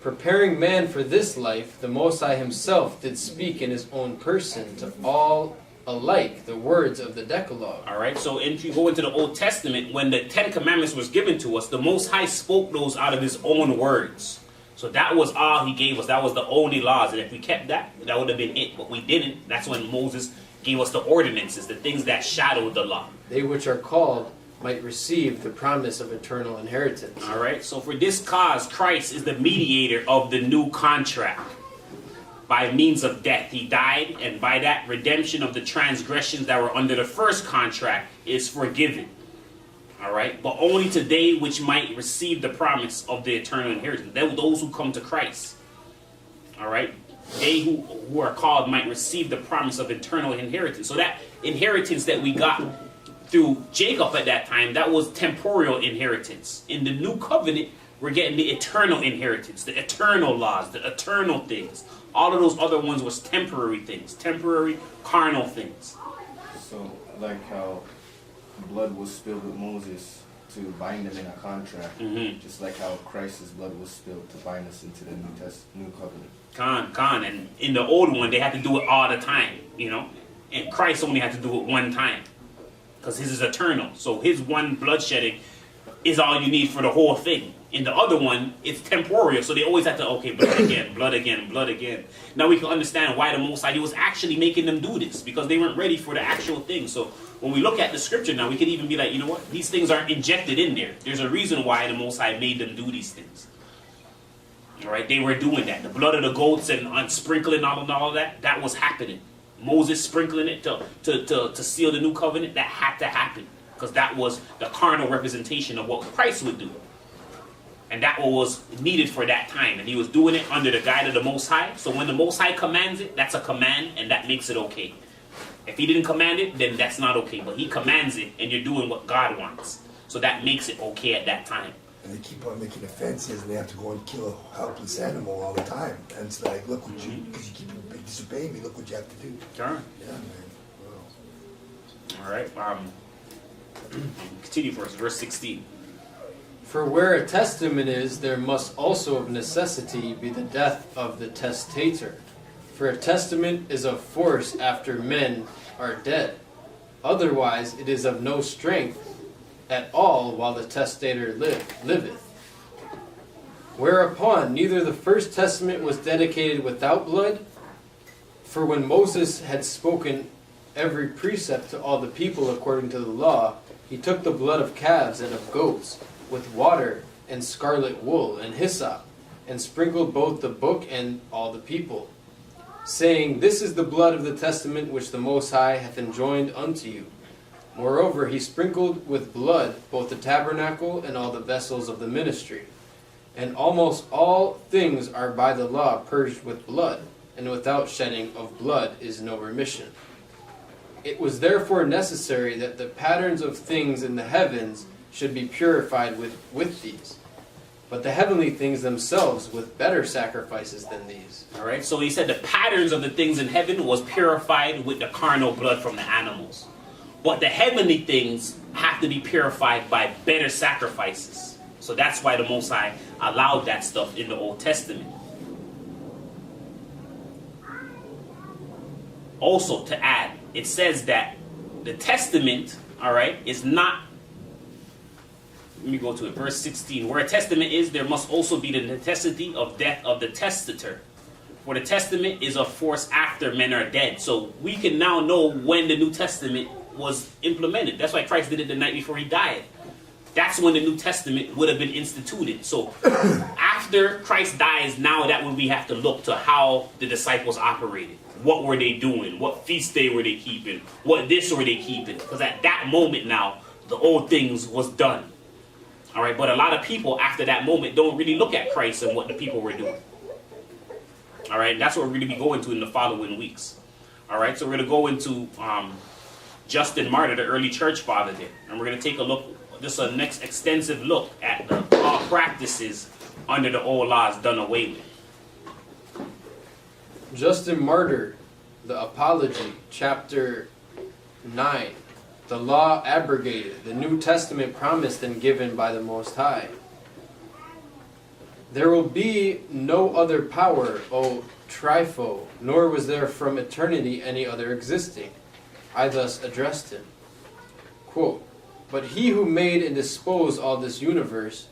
Preparing man for this life, the Most High himself did speak in his own person to all alike the words of the Decalogue. All right, so if you go into the Old Testament, when the Ten Commandments was given to us, the Most High spoke those out of his own words. So that was all he gave us. That was the only laws. And if we kept that, that would have been it. But we didn't. That's when Moses gave us the ordinances, the things that shadowed the law. They which are called might receive the promise of eternal inheritance. All right, so for this cause, Christ is the mediator of the new contract. By means of death, he died, and by that, redemption of the transgressions that were under the first contract is forgiven. All right, but only to they which might receive the promise of the eternal inheritance. Those who come to Christ. All right, they who are called might receive the promise of eternal inheritance. So that inheritance that we got through Jacob at that time, that was temporal inheritance. In the new covenant, we're getting the eternal inheritance, the eternal laws, the eternal things. All of those other ones was temporary things, temporary carnal things. So, like how blood was spilled with Moses to bind them in a contract, just like how Christ's blood was spilled to bind us into the new covenant. And in the old one, they had to do it all the time, and Christ only had to do it one time, because his is eternal. So his one bloodshedding is all you need for the whole thing. In the other one, it's temporal, so they always have to, okay, blood again, blood again, blood again. Now we can understand why the Most High, he was actually making them do this, because they weren't ready for the actual thing. So when we look at the scripture now, we can even be like, you know what, these things aren't injected in there. There's a reason why the Most High made them do these things. All right, they were doing that. The blood of the goats and sprinkling all of that, that was happening. Moses sprinkling it to seal the new covenant, that had to happen, because that was the carnal representation of what Christ would do. And that was needed for that time. And he was doing it under the guide of the Most High. So when the Most High commands it, that's a command, and that makes it okay. If he didn't command it, then that's not okay. But he commands it, and you're doing what God wants. So that makes it okay at that time. And they keep on making offenses, and they have to go and kill a helpless animal all the time. And it's like, look what you, because you keep disobeying me, look what you have to do. Sure. Yeah, man. Wow. All right. Continue for us, verse 16. For where a testament is, there must also of necessity be the death of the testator. For a testament is of force after men are dead. Otherwise it is of no strength at all while the testator liveth. Whereupon neither the first testament was dedicated without blood, for when Moses had spoken every precept to all the people according to the law, he took the blood of calves and of goats, with water and scarlet wool and hyssop, and sprinkled both the book and all the people, saying, This is the blood of the testament which the Most High hath enjoined unto you. Moreover, he sprinkled with blood both the tabernacle and all the vessels of the ministry. And almost all things are by the law purged with blood, and without shedding of blood is no remission. It was therefore necessary that the patterns of things in the heavens should be purified with these, but the heavenly things themselves with better sacrifices than these. All right, so he said the patterns of the things in heaven was purified with the carnal blood from the animals. But the heavenly things have to be purified by better sacrifices. So that's why the Most High allowed that stuff in the Old Testament. Also, to add, it says that the testament, all right, is not, let me go to it, verse 16. Where a testament is, there must also be the necessity of death of the testator. For the testament is of force after men are dead. So we can now know when the New Testament was implemented. That's why Christ did it the night before he died. That's when the New Testament would have been instituted. So after Christ dies, now that when we have to look to how the disciples operated. What were they doing? What feast day were they keeping? What this were they keeping? Because at that moment now, the old things was done. All right, but a lot of people after that moment don't really look at Christ and what the people were doing. All right, that's what we're going to be going to in the following weeks. All right, so we're going to go into Justin Martyr, the early church father there. And we're going to take a look, just a next extensive look at the law practices under the old laws done away with. Justin Martyr, the Apology, chapter 9. The law abrogated, the New Testament promised and given by the Most High. There will be no other power, O Trypho, nor was there from eternity any other existing. I thus addressed him. Quote, but he who made and disposed all this universe,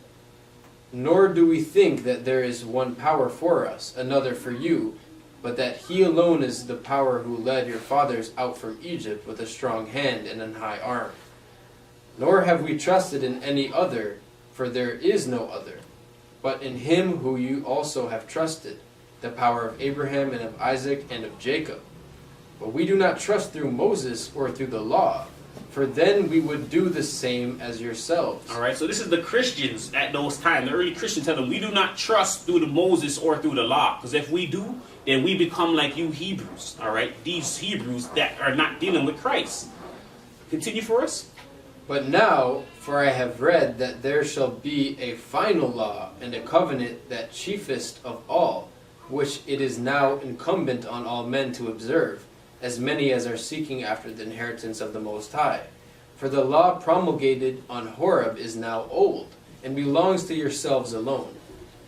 nor do we think that there is one power for us, another for you, but that he alone is the power who led your fathers out from Egypt with a strong hand and an high arm. Nor have we trusted in any other, for there is no other, but in him who you also have trusted, the power of Abraham and of Isaac and of Jacob. But we do not trust through Moses or through the law, for then we would do the same as yourselves. All right, so this is the Christians at those times. The early Christians tell them, we do not trust through the Moses or through the law, because if we do, then we become like you Hebrews, all right? These Hebrews that are not dealing with Christ. Continue for us. But now, for I have read that there shall be a final law and a covenant that chiefest of all, which it is now incumbent on all men to observe, as many as are seeking after the inheritance of the Most High. For the law promulgated on Horeb is now old, and belongs to yourselves alone.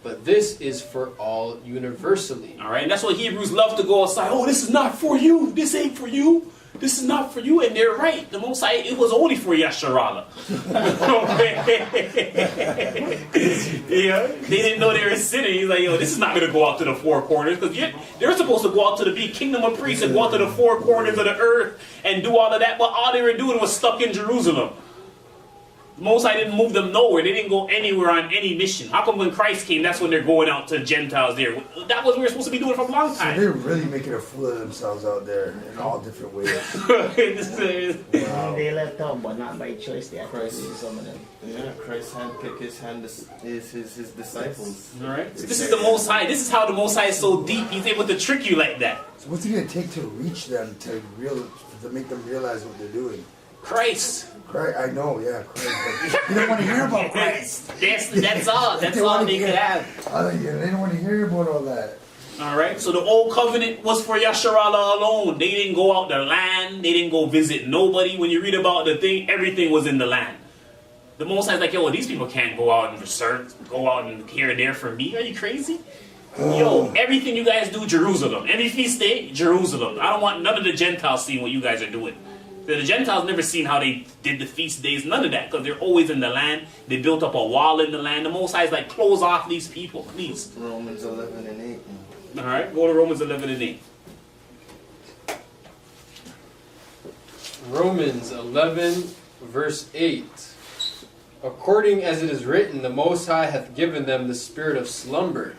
But this is for all universally. All right, and that's what Hebrews love to go aside. Oh, this is not for you. This ain't for you. This is not for you. And they're right. The Most High, it was only for Yasharallah. Yeah, they didn't know they were sinning. He's like, yo, this is not going to go out to the four corners. Because they're supposed to go out to the big kingdom of priests and go out to the four corners of the earth and do all of that. But all they were doing was stuck in Jerusalem. Most High didn't move them nowhere. They didn't go anywhere on any mission. How come when Christ came, that's when they're going out to Gentiles there? That was what we were supposed to be doing for a long time. So they're really making a fool of themselves out there in all different ways. Wow. They left out, but not by choice. They had to do some of them. Yeah, Christ handpicked his disciples. All right. So this is the Most High. This is how the Most High is so deep. He's able to trick you like that. So what's it going to take to reach them to make them realize what they're doing? Christ. Christ, I know, yeah, Christ. But you don't want to hear about Christ. That's all. That's all they could have. They don't want to hear about all that. All right. So the old covenant was for Yasharallah alone. They didn't go out the land. They didn't go visit nobody. When you read about the thing, everything was in the land. The Most High is like, yo, these people can't go out and research, go out and here and there for me. Are you crazy? Yo, everything you guys do, Jerusalem. Every feast day, Jerusalem. I don't want none of the Gentiles seeing what you guys are doing. The Gentiles never seen how they did the feast days, none of that, because they're always in the land. They built up a wall in the land. The Most High is like, close off these people, please. Romans 11 and 8. All right, go to Romans 11 and 8. Romans 11, verse 8. According as it is written, the Most High hath given them the spirit of slumber,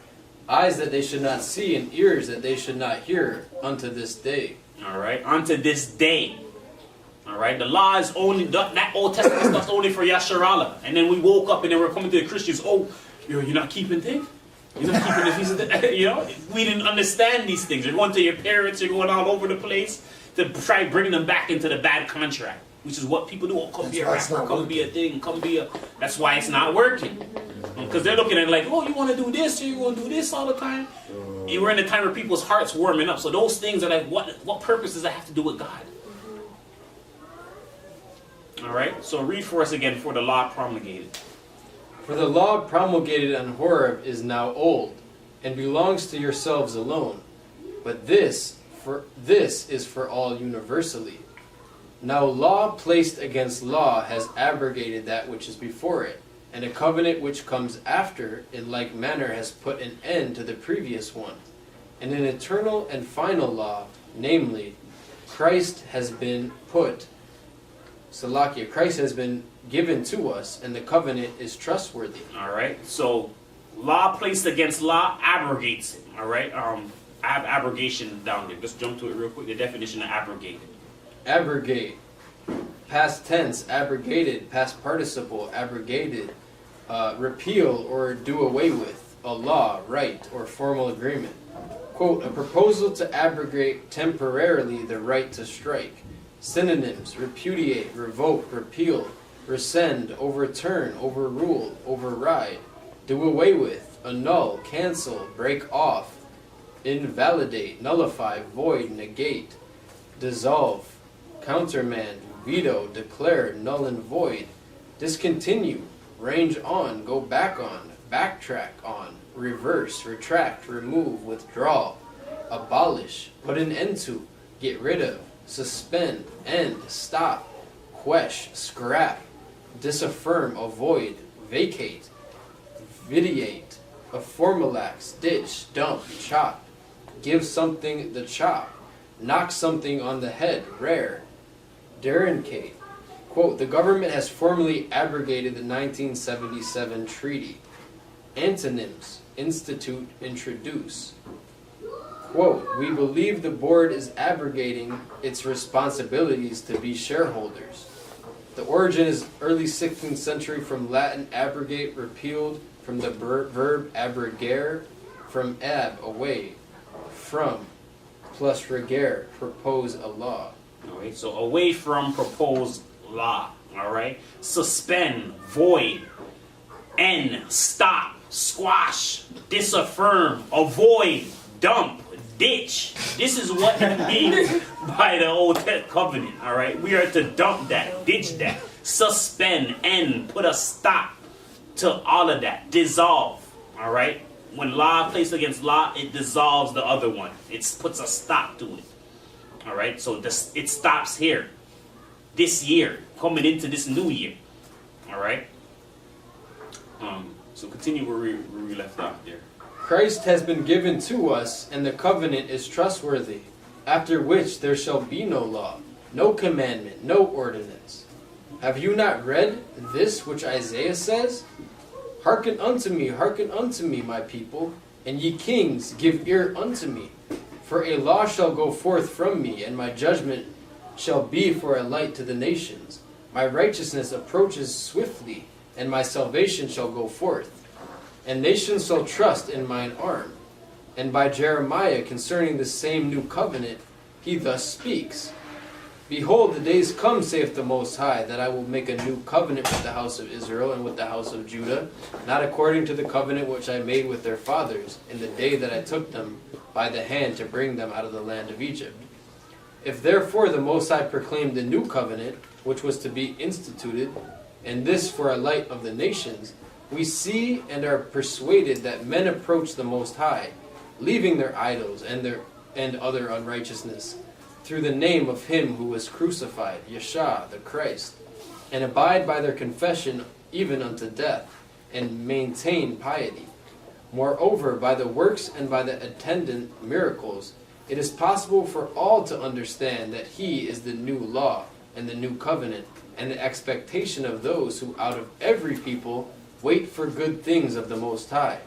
eyes that they should not see, and ears that they should not hear, unto this day. All right, unto this day. All right, the law is only, that Old Testament stuff's only for Yasharallah. And then we woke up and then we're coming to the Christians, oh, you're not keeping things? You're not keeping the feast of the, you know? We didn't understand these things. You're going to your parents, you're going all over the place to try bringing them back into the bad contract, which is what people do. Oh, come be a rapper, come be a thing, come be a... That's why it's not working. Because they're looking at it like, oh, you want to do this, or you want to do this all the time? And we're in a time where people's hearts warming up. So those things are like, what purpose does that have to do with God? All right, so read for us again for the law promulgated. For the law promulgated on Horeb is now old, and belongs to yourselves alone. But this is for all universally. Now law placed against law has abrogated that which is before it, and a covenant which comes after in like manner has put an end to the previous one. And an eternal and final law, namely, Christ has been given to us, and the covenant is trustworthy. All right. So, law placed against law abrogates it. All right. I have abrogation down there. Just jump to it real quick. The definition of abrogated. Abrogate, past tense, abrogated, past participle, abrogated, repeal or do away with, a law, right, or formal agreement. Quote, a proposal to abrogate temporarily the right to strike. Synonyms, repudiate, revoke, repeal, rescind, overturn, overrule, override, do away with, annul, cancel, break off, invalidate, nullify, void, negate, dissolve, countermand, veto, declare, null and void, discontinue, range on, go back on, backtrack on, reverse, retract, remove, withdraw, abolish, put an end to, get rid of, suspend, end, stop, quesh, scrap, disaffirm, avoid, vacate, vitiate, formulax, ditch, dump, chop, give something the chop, knock something on the head, rare, derencate. Quote, the government has formally abrogated the 1977 treaty. Antonyms, institute, introduce. Quote, we believe the board is abrogating its responsibilities to be shareholders. The origin is early 16th century from Latin abrogate, repealed, from the verb abrogare, from ab, away, from, plus regere, propose a law. All right. So away from proposed law. All right. Suspend, void, end, stop, squash, disaffirm, avoid, dump, ditch. This is what it means by the Old Covenant. All right. We are to dump that, ditch that, suspend, end, put a stop to all of that, dissolve. All right. When law placed against law, it dissolves the other one. It puts a stop to it. All right. So it stops here. This year, coming into this new year. All right. So continue where we left off there. Christ has been given to us, and the covenant is trustworthy, after which there shall be no law, no commandment, no ordinance. Have you not read this which Isaiah says? Hearken unto me, my people, and ye kings, give ear unto me. For a law shall go forth from me, and my judgment shall be for a light to the nations. My righteousness approaches swiftly, and my salvation shall go forth. And nations shall trust in mine arm. And by Jeremiah concerning the same new covenant, he thus speaks. Behold, the days come, saith the Most High, that I will make a new covenant with the house of Israel and with the house of Judah, not according to the covenant which I made with their fathers in the day that I took them by the hand to bring them out of the land of Egypt. If therefore the Most High proclaimed the new covenant, which was to be instituted, and this for a light of the nations, we see and are persuaded that men approach the Most High, leaving their idols and other unrighteousness, through the name of him who was crucified, Yeshua, the Christ, and abide by their confession even unto death, and maintain piety. Moreover, by the works and by the attendant miracles, it is possible for all to understand that he is the new law and the new covenant, and the expectation of those who out of every people wait for good things of the Most High.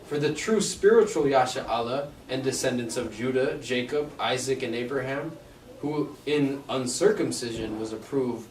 For the true spiritual Yasha'Allah and descendants of Judah, Jacob, Isaac, and Abraham, who in uncircumcision was approved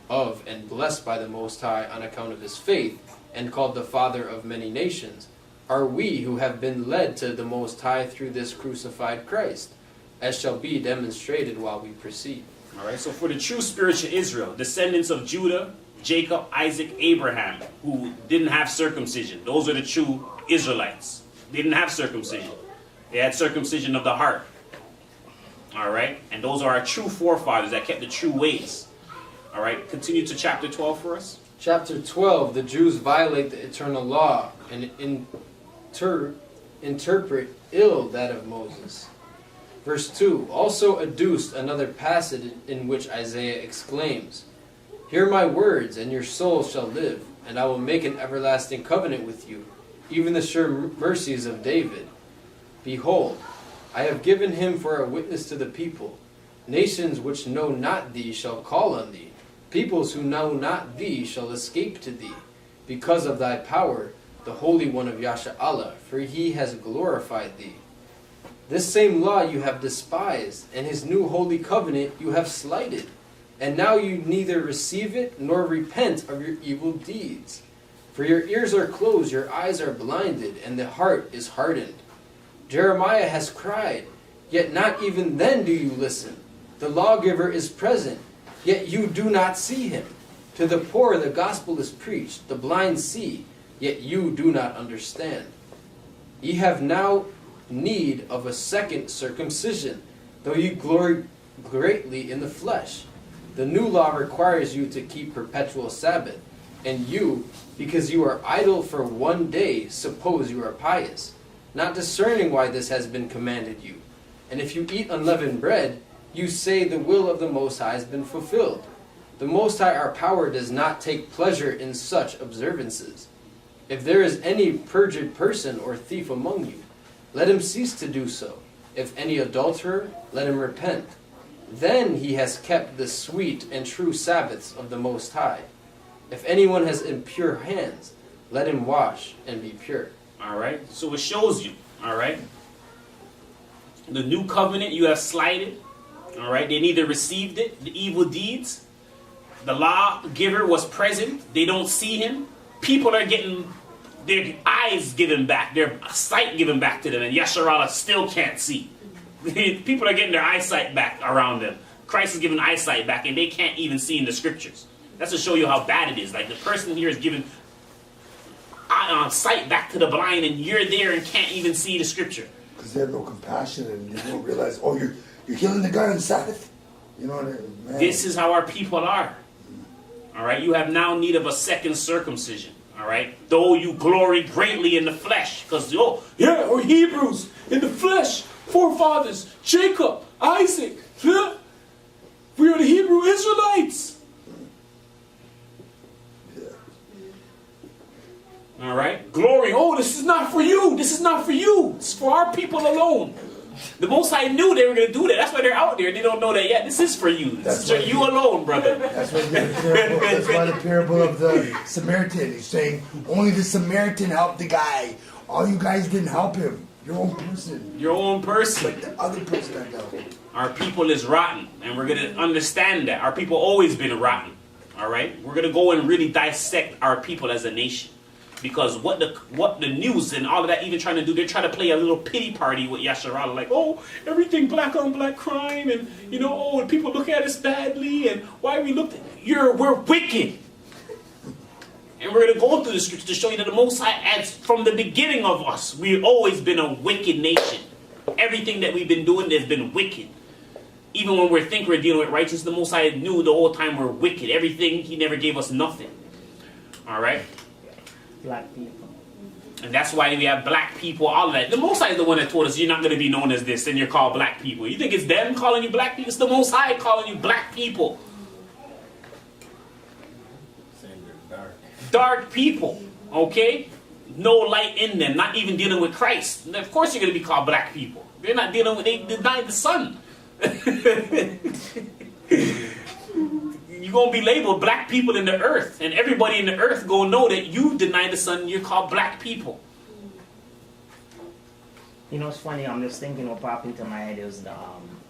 of and blessed by the Most High on account of his faith, and called the father of many nations, are we who have been led to the Most High through this crucified Christ, as shall be demonstrated while we proceed. All right. So for the true spiritual Israel, descendants of Judah, Jacob, Isaac, Abraham, who didn't have circumcision. Those are the true Israelites. They didn't have circumcision. They had circumcision of the heart. All right? And those are our true forefathers that kept the true ways. All right? Continue to chapter 12 for us. Chapter 12, the Jews violate the eternal law and interpret ill that of Moses. Verse 2, also adduced another passage in which Isaiah exclaims, hear my words, and your soul shall live, and I will make an everlasting covenant with you, even the sure mercies of David. Behold, I have given him for a witness to the people. Nations which know not thee shall call on thee. Peoples who know not thee shall escape to thee, because of thy power, the Holy One of Yasha'Allah, for he has glorified thee. This same law you have despised, and his new holy covenant you have slighted. And now you neither receive it nor repent of your evil deeds. For your ears are closed, your eyes are blinded, and the heart is hardened. Jeremiah has cried, yet not even then do you listen. The lawgiver is present, yet you do not see him. To the poor the gospel is preached, the blind see, yet you do not understand. Ye have now need of a second circumcision, though you glory greatly in the flesh. The new law requires you to keep perpetual Sabbath, and you, because you are idle for one day, suppose you are pious, not discerning why this has been commanded you. And if you eat unleavened bread, you say the will of the Most High has been fulfilled. The Most High, our power, does not take pleasure in such observances. If there is any perjured person or thief among you, let him cease to do so. If any adulterer, let him repent. Then he has kept the sweet and true Sabbaths of the Most High. If anyone has impure hands, let him wash and be pure. All right. So it shows you. All right. The new covenant you have slighted. All right. They neither received it, the evil deeds. The lawgiver was present. They don't see him. People are getting their eyes given back, their sight given back to them, and Yasharallah still can't see. People are getting their eyesight back around them. Christ is giving eyesight back, and they can't even see in the scriptures. That's to show you how bad it is. Like the person here is giving sight back to the blind, and you're there and can't even see the scripture. Because they have no compassion, and you don't realize, oh, you're healing the guy on the Sabbath. You know what I mean? Man. This is how our people are. All right, you have now need of a second circumcision. All right, though you glory greatly in the flesh, because we're Hebrews in the flesh, forefathers, Jacob, Isaac. Yeah. We are the Hebrew Israelites. Yeah. All right, glory. Oh, this is not for you. This is not for you. It's for our people alone. The Most High knew they were going to do that. That's why they're out there. They don't know that yet. This is for you. This is for you alone, brother. That's why the parable of the Samaritan is saying only the Samaritan helped the guy. All you guys didn't help him. Your own person. Your own person. But the other person that helped. Our people is rotten, and we're going to understand that. Our people always been rotten. All right? We're going to go and really dissect our people as a nation. Because what the news and all of that even trying to do, they're trying to play a little pity party with Yasharallah. Like, oh, everything black on black crime, and, and people look at us badly, and why we look we're wicked. And we're going to go through the scripture to show you that the Most High adds, from the beginning of us, we've always been a wicked nation. Everything that we've been doing has been wicked. Even when we think we're dealing with righteousness, the Most High knew the whole time we're wicked. Everything, He never gave us nothing. All right? Black people. And that's why we have black people, all of that. The Most High is the one that told us you're not going to be known as this and you're called black people. You think it's them calling you black people? It's the Most High calling you black people. Saying they're dark. Dark people, okay? No light in them, not even dealing with Christ. And of course you're going to be called black people. They're not dealing with, they denied the sun. You're going to be labeled black people in the earth. And everybody in the earth going to know that you deny the sun, you're called black people. You know, it's funny, I'm just thinking what popped into my head is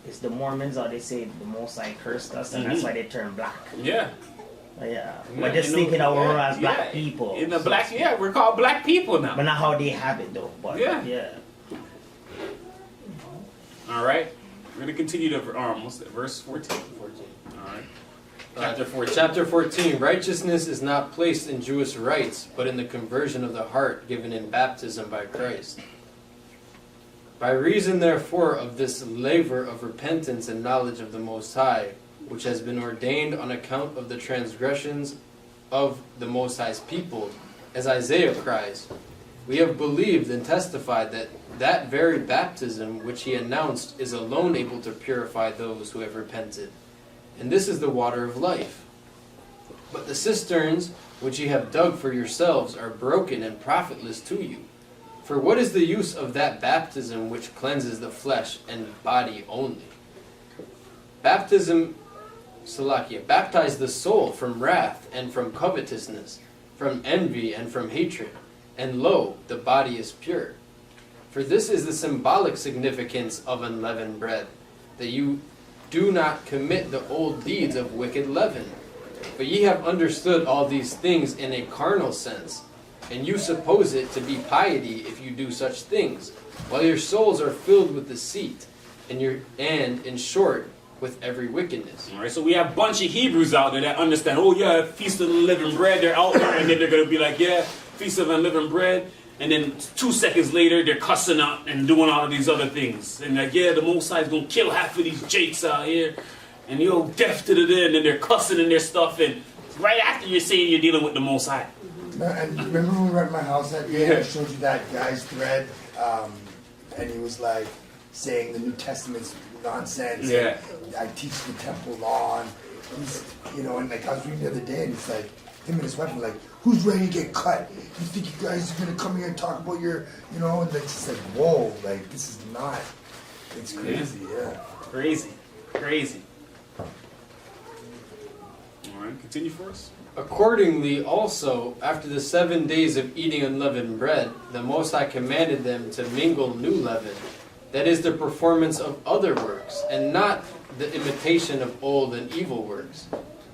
it's the Mormons, or they say the Most High cursed us, and that's why they turn black. Yeah. Yeah. We're just thinking of we're as black people. In the black, we're called black people now. But not how they have it, though. But yeah. All right. We're going to continue to verse 14. All right. Chapter 14. Righteousness is not placed in Jewish rites, but in the conversion of the heart given in baptism by Christ. By reason, therefore, of this laver of repentance and knowledge of the Most High, which has been ordained on account of the transgressions of the Most High's people, as Isaiah cries, "We have believed and testified that that very baptism which he announced is alone able to purify those who have repented. And this is the water of life. But the cisterns which ye have dug for yourselves are broken and profitless to you. For what is the use of that baptism which cleanses the flesh and body only? Baptism, Salakia, baptize the soul from wrath and from covetousness, from envy and from hatred, and lo, the body is pure. For this is the symbolic significance of unleavened bread, that you do not commit the old deeds of wicked leaven. But ye have understood all these things in a carnal sense, and you suppose it to be piety if you do such things, while your souls are filled with deceit, and in short, with every wickedness." All right, so we have a bunch of Hebrews out there that understand, oh yeah, Feast of Unleavened Bread, they're out there, and then they're going to be like, yeah, Feast of Unleavened Bread, and then 2 seconds later, they're cussing out and doing all of these other things. And like, yeah, the Most High is going to kill half of these jakes out here, and yo, death to the dead, and then they're cussing and their stuff, and right after you're saying you're dealing with the Most High. And remember when we were at my house that day, I showed you that guy's thread, and he was like saying the New Testament's nonsense. Yeah. I teach the temple law, and he's, you know, and like I was reading the other day, and it's like him and his wife were like, "Who's ready to get cut? You think you guys are gonna come here and talk about your, you know?" And it's just like, whoa, like this is not. It's crazy, yeah. Crazy. All right, continue for us. Accordingly, also, after the 7 days of eating unleavened bread, the Most High commanded them to mingle new leaven, that is, the performance of other works, and not the imitation of old and evil works.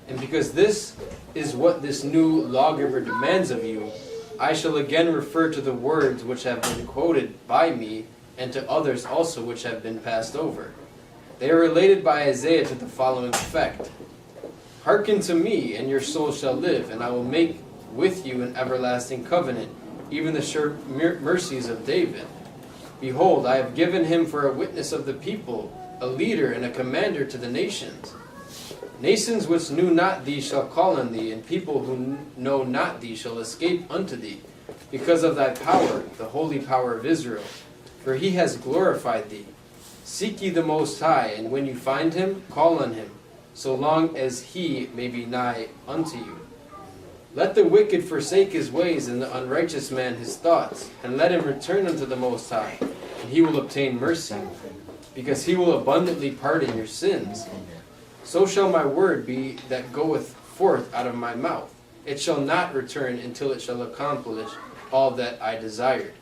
And because this is what this new lawgiver demands of you, I shall again refer to the words which have been quoted by me, and to others also which have been passed over. They are related by Isaiah to the following effect: "Hearken to me, and your soul shall live, and I will make with you an everlasting covenant, even the sure mercies of David. Behold, I have given him for a witness of the people, a leader and a commander to the nations. Nations which knew not thee shall call on thee, and people who know not thee shall escape unto thee, because of thy power, the holy power of Israel. For he has glorified thee. Seek ye the Most High, and when you find him, call on him, so long as he may be nigh unto you. Let the wicked forsake his ways, and the unrighteous man his thoughts, and let him return unto the Most High, and he will obtain mercy, because he will abundantly pardon your sins. So shall my word be that goeth forth out of my mouth. It shall not return until it shall accomplish all that I desired.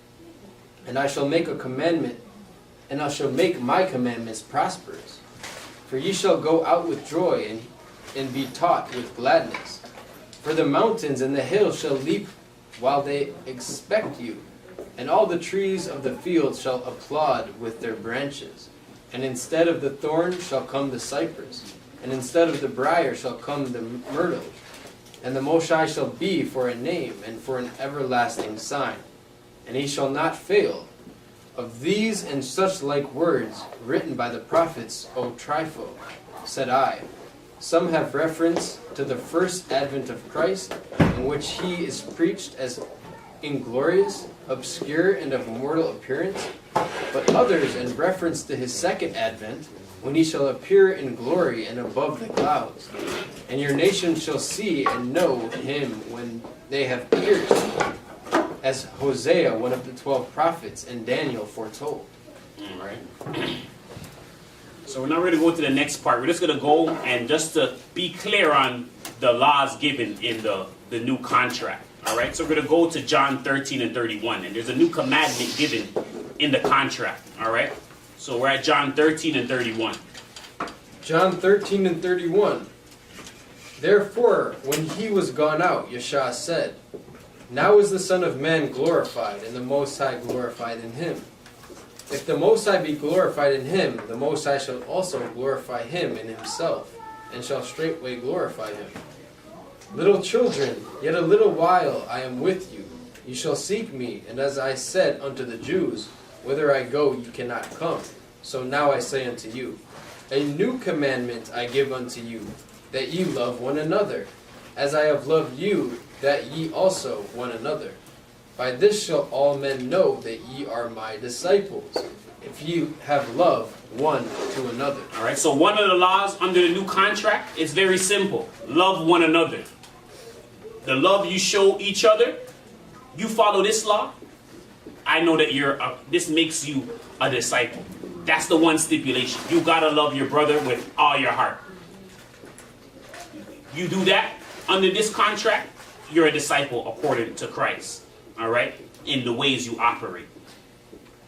And I shall make a commandment, and I shall make my commandments prosperous. For ye shall go out with joy, and be taught with gladness. For the mountains and the hills shall leap while they expect you, and all the trees of the field shall applaud with their branches. And instead of the thorn shall come the cypress, and instead of the briar shall come the myrtle. And the Most High shall be for a name, and for an everlasting sign. And he shall not fail. Of these and such like words, written by the prophets, O Trypho, said I, some have reference to the first advent of Christ, in which he is preached as inglorious, obscure, and of mortal appearance, but others in reference to his second advent, when he shall appear in glory and above the clouds. And your nation shall see and know him when they have pierced, as Hosea, one of the 12 prophets, and Daniel foretold. All right. So we're not ready to go to the next part. We're just going to go and just to be clear on the laws given in the new contract. All right. So we're going to go to John 13 and 31. And there's a new commandment given in the contract. All right. So we're at John 13 and 31. John 13 and 31. Therefore, when he was gone out, Yeshua said, Now is the Son of Man glorified, and the Most High glorified in him. If the Most High be glorified in him, the Most High shall also glorify him in himself, and shall straightway glorify him. Little children, yet a little while I am with you. You shall seek me, and as I said unto the Jews, Whither I go ye cannot come. So now I say unto you, A new commandment I give unto you, that ye love one another. as I have loved you, that ye also one another. By this shall all men know that ye are my disciples, if ye have love one to another. All right, so one of the laws under the new contract is very simple. Love one another. The love you show each other, you follow this law, I know that this makes you a disciple. That's the one stipulation. You gotta love your brother with all your heart. You do that under this contract, you're a disciple according to Christ. All right? In the ways you operate.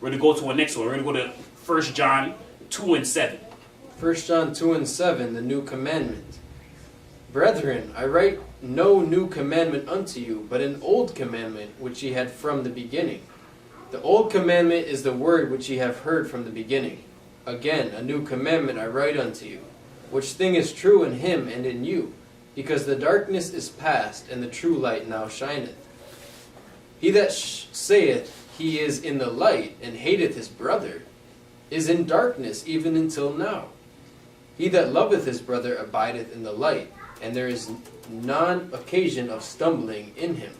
We're going to go to our next one. We're going to go to 1 John 2 and 7. 1 John 2 and 7, the new commandment. Brethren, I write no new commandment unto you, but an old commandment which ye had from the beginning. The old commandment is the word which ye have heard from the beginning. Again, a new commandment I write unto you, which thing is true in him and in you, because the darkness is past, and the true light now shineth. He that saith he is in the light, and hateth his brother, is in darkness even until now. He that loveth his brother abideth in the light, and there is none occasion of stumbling in him.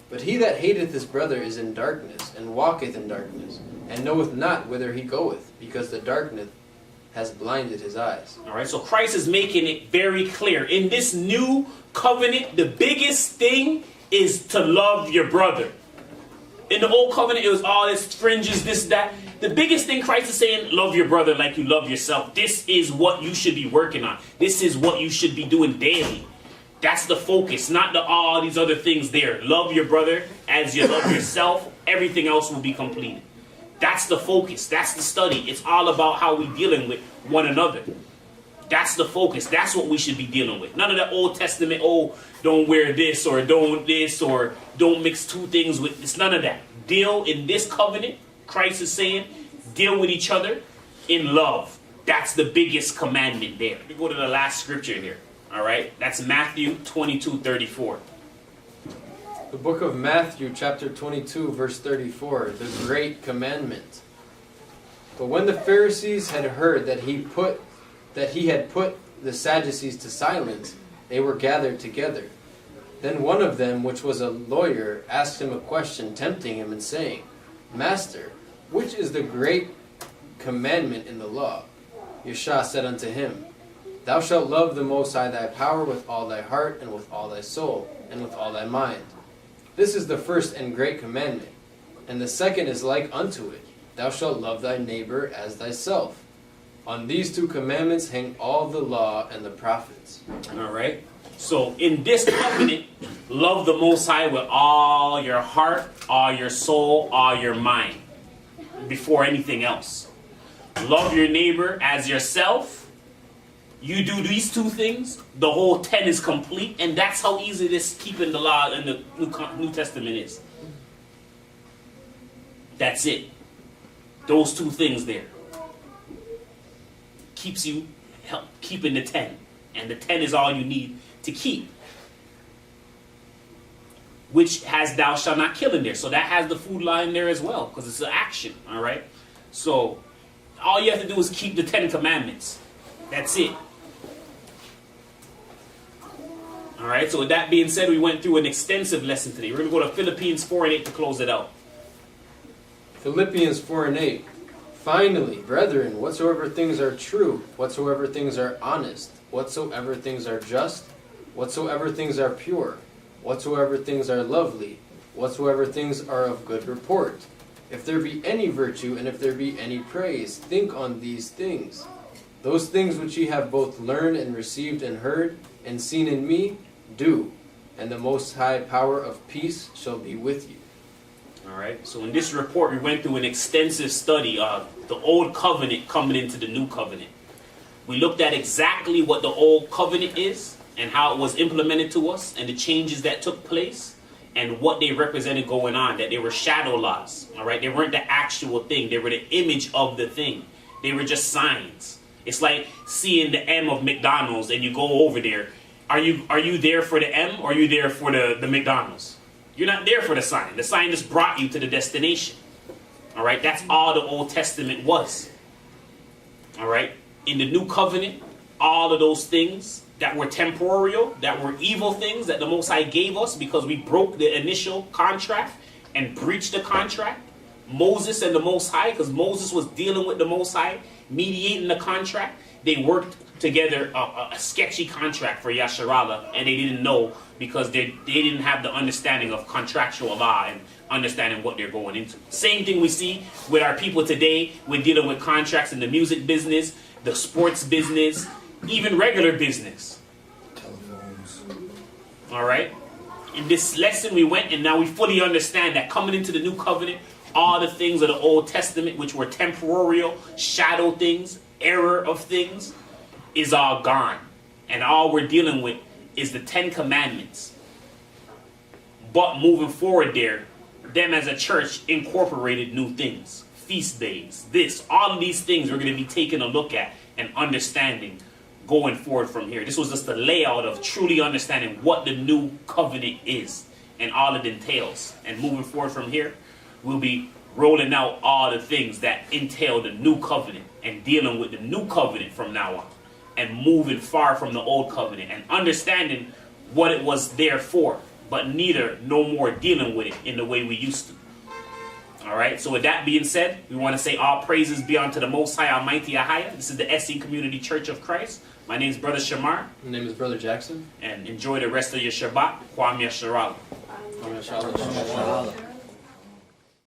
But he that hateth his brother is in darkness, and walketh in darkness, and knoweth not whither he goeth, because the darkness has blinded his eyes. All right, so Christ is making it very clear. In this new covenant, the biggest thing is to love your brother. In the old covenant, it was all this fringes, this, that. The biggest thing Christ is saying, love your brother like you love yourself. This is what you should be working on. This is what you should be doing daily. That's the focus, not all these other things there. Love your brother as you love yourself. Everything else will be completed. That's the focus. That's the study. It's all about how we're dealing with one another. That's the focus. That's what we should be dealing with. None of the Old Testament, oh, don't wear this or don't mix two things with. It's none of that. Deal in this covenant, Christ is saying, deal with each other in love. That's the biggest commandment there. We go to the last scripture here. All right? That's Matthew 22:34. The book of Matthew, chapter 22, verse 34, the great commandment. But when the Pharisees had heard that he had put the Sadducees to silence, they were gathered together. Then one of them, which was a lawyer, asked him a question, tempting him and saying, Master, which is the great commandment in the law? Yeshua said unto him, Thou shalt love the Most High thy power with all thy heart, and with all thy soul, and with all thy mind. This is the first and great commandment. And the second is like unto it, Thou shalt love thy neighbor as thyself. On these two commandments hang all the law and the prophets. All right? So in this covenant, love the Most High with all your heart, all your soul, all your mind, before anything else. Love your neighbor as yourself. You do these two things, the whole 10 is complete, and that's how easy this keeping the law in the New Testament is. That's it. Those two things there. Keeps you keeping the 10. And the 10 is all you need to keep. Which has thou shalt not kill in there. So that has the food law in there as well, because it's an action, all right? So all you have to do is keep the 10 commandments. That's it. All right, so with that being said, we went through an extensive lesson today. We're going to go to Philippians 4 and 8 to close it out. Philippians 4 and 8. Finally, brethren, whatsoever things are true, whatsoever things are honest, whatsoever things are just, whatsoever things are pure, whatsoever things are lovely, whatsoever things are of good report. If there be any virtue, and if there be any praise, think on these things. Those things which ye have both learned and received and heard and seen in me, do, and the Most High power of peace shall be with you. All right, so in this report, we went through an extensive study of the old covenant coming into the new covenant. We looked at exactly what the old covenant is and how it was implemented to us and the changes that took place and what they represented going on, that they were shadow laws. All right, they weren't the actual thing. They were the image of the thing. They were just signs. It's like seeing the M of McDonald's and you go over there. Are you there for the M or are you there for the McDonald's? You're not there for the sign. The sign just brought you to the destination. All right, that's all the Old Testament was. All right, in the New Covenant, all of those things that were temporal, that were evil things that the Most High gave us because we broke the initial contract and breached the contract. Moses and the Most High, because Moses was dealing with the Most High, mediating the contract. They worked together a sketchy contract for Yasharallah, and they didn't know because they didn't have the understanding of contractual law and understanding what they're going into. Same thing we see with our people today. We're dealing with contracts in the music business, the sports business, even regular business. Telephones. All right? In this lesson we went, and now we fully understand that coming into the new covenant, all the things of the Old Testament, which were temporal, shadow things, error of things, is all gone. And all we're dealing with is the 10 Commandments. But moving forward there, them as a church incorporated new things. Feast days, this, all of these things we're going to be taking a look at and understanding going forward from here. This was just the layout of truly understanding what the new covenant is and all it entails. And moving forward from here, we'll be rolling out all the things that entail the new covenant and dealing with the new covenant from now on and moving far from the old covenant and understanding what it was there for, but no more dealing with it in the way we used to. All right, so with that being said, we want to say all praises be unto the Most High Almighty Ahaya. This is the SC Community Church of Christ. My name is Brother Shamar. My name is Brother Jackson. And enjoy the rest of your Shabbat. Kwam Yasharallah. Kwam Yasharallah.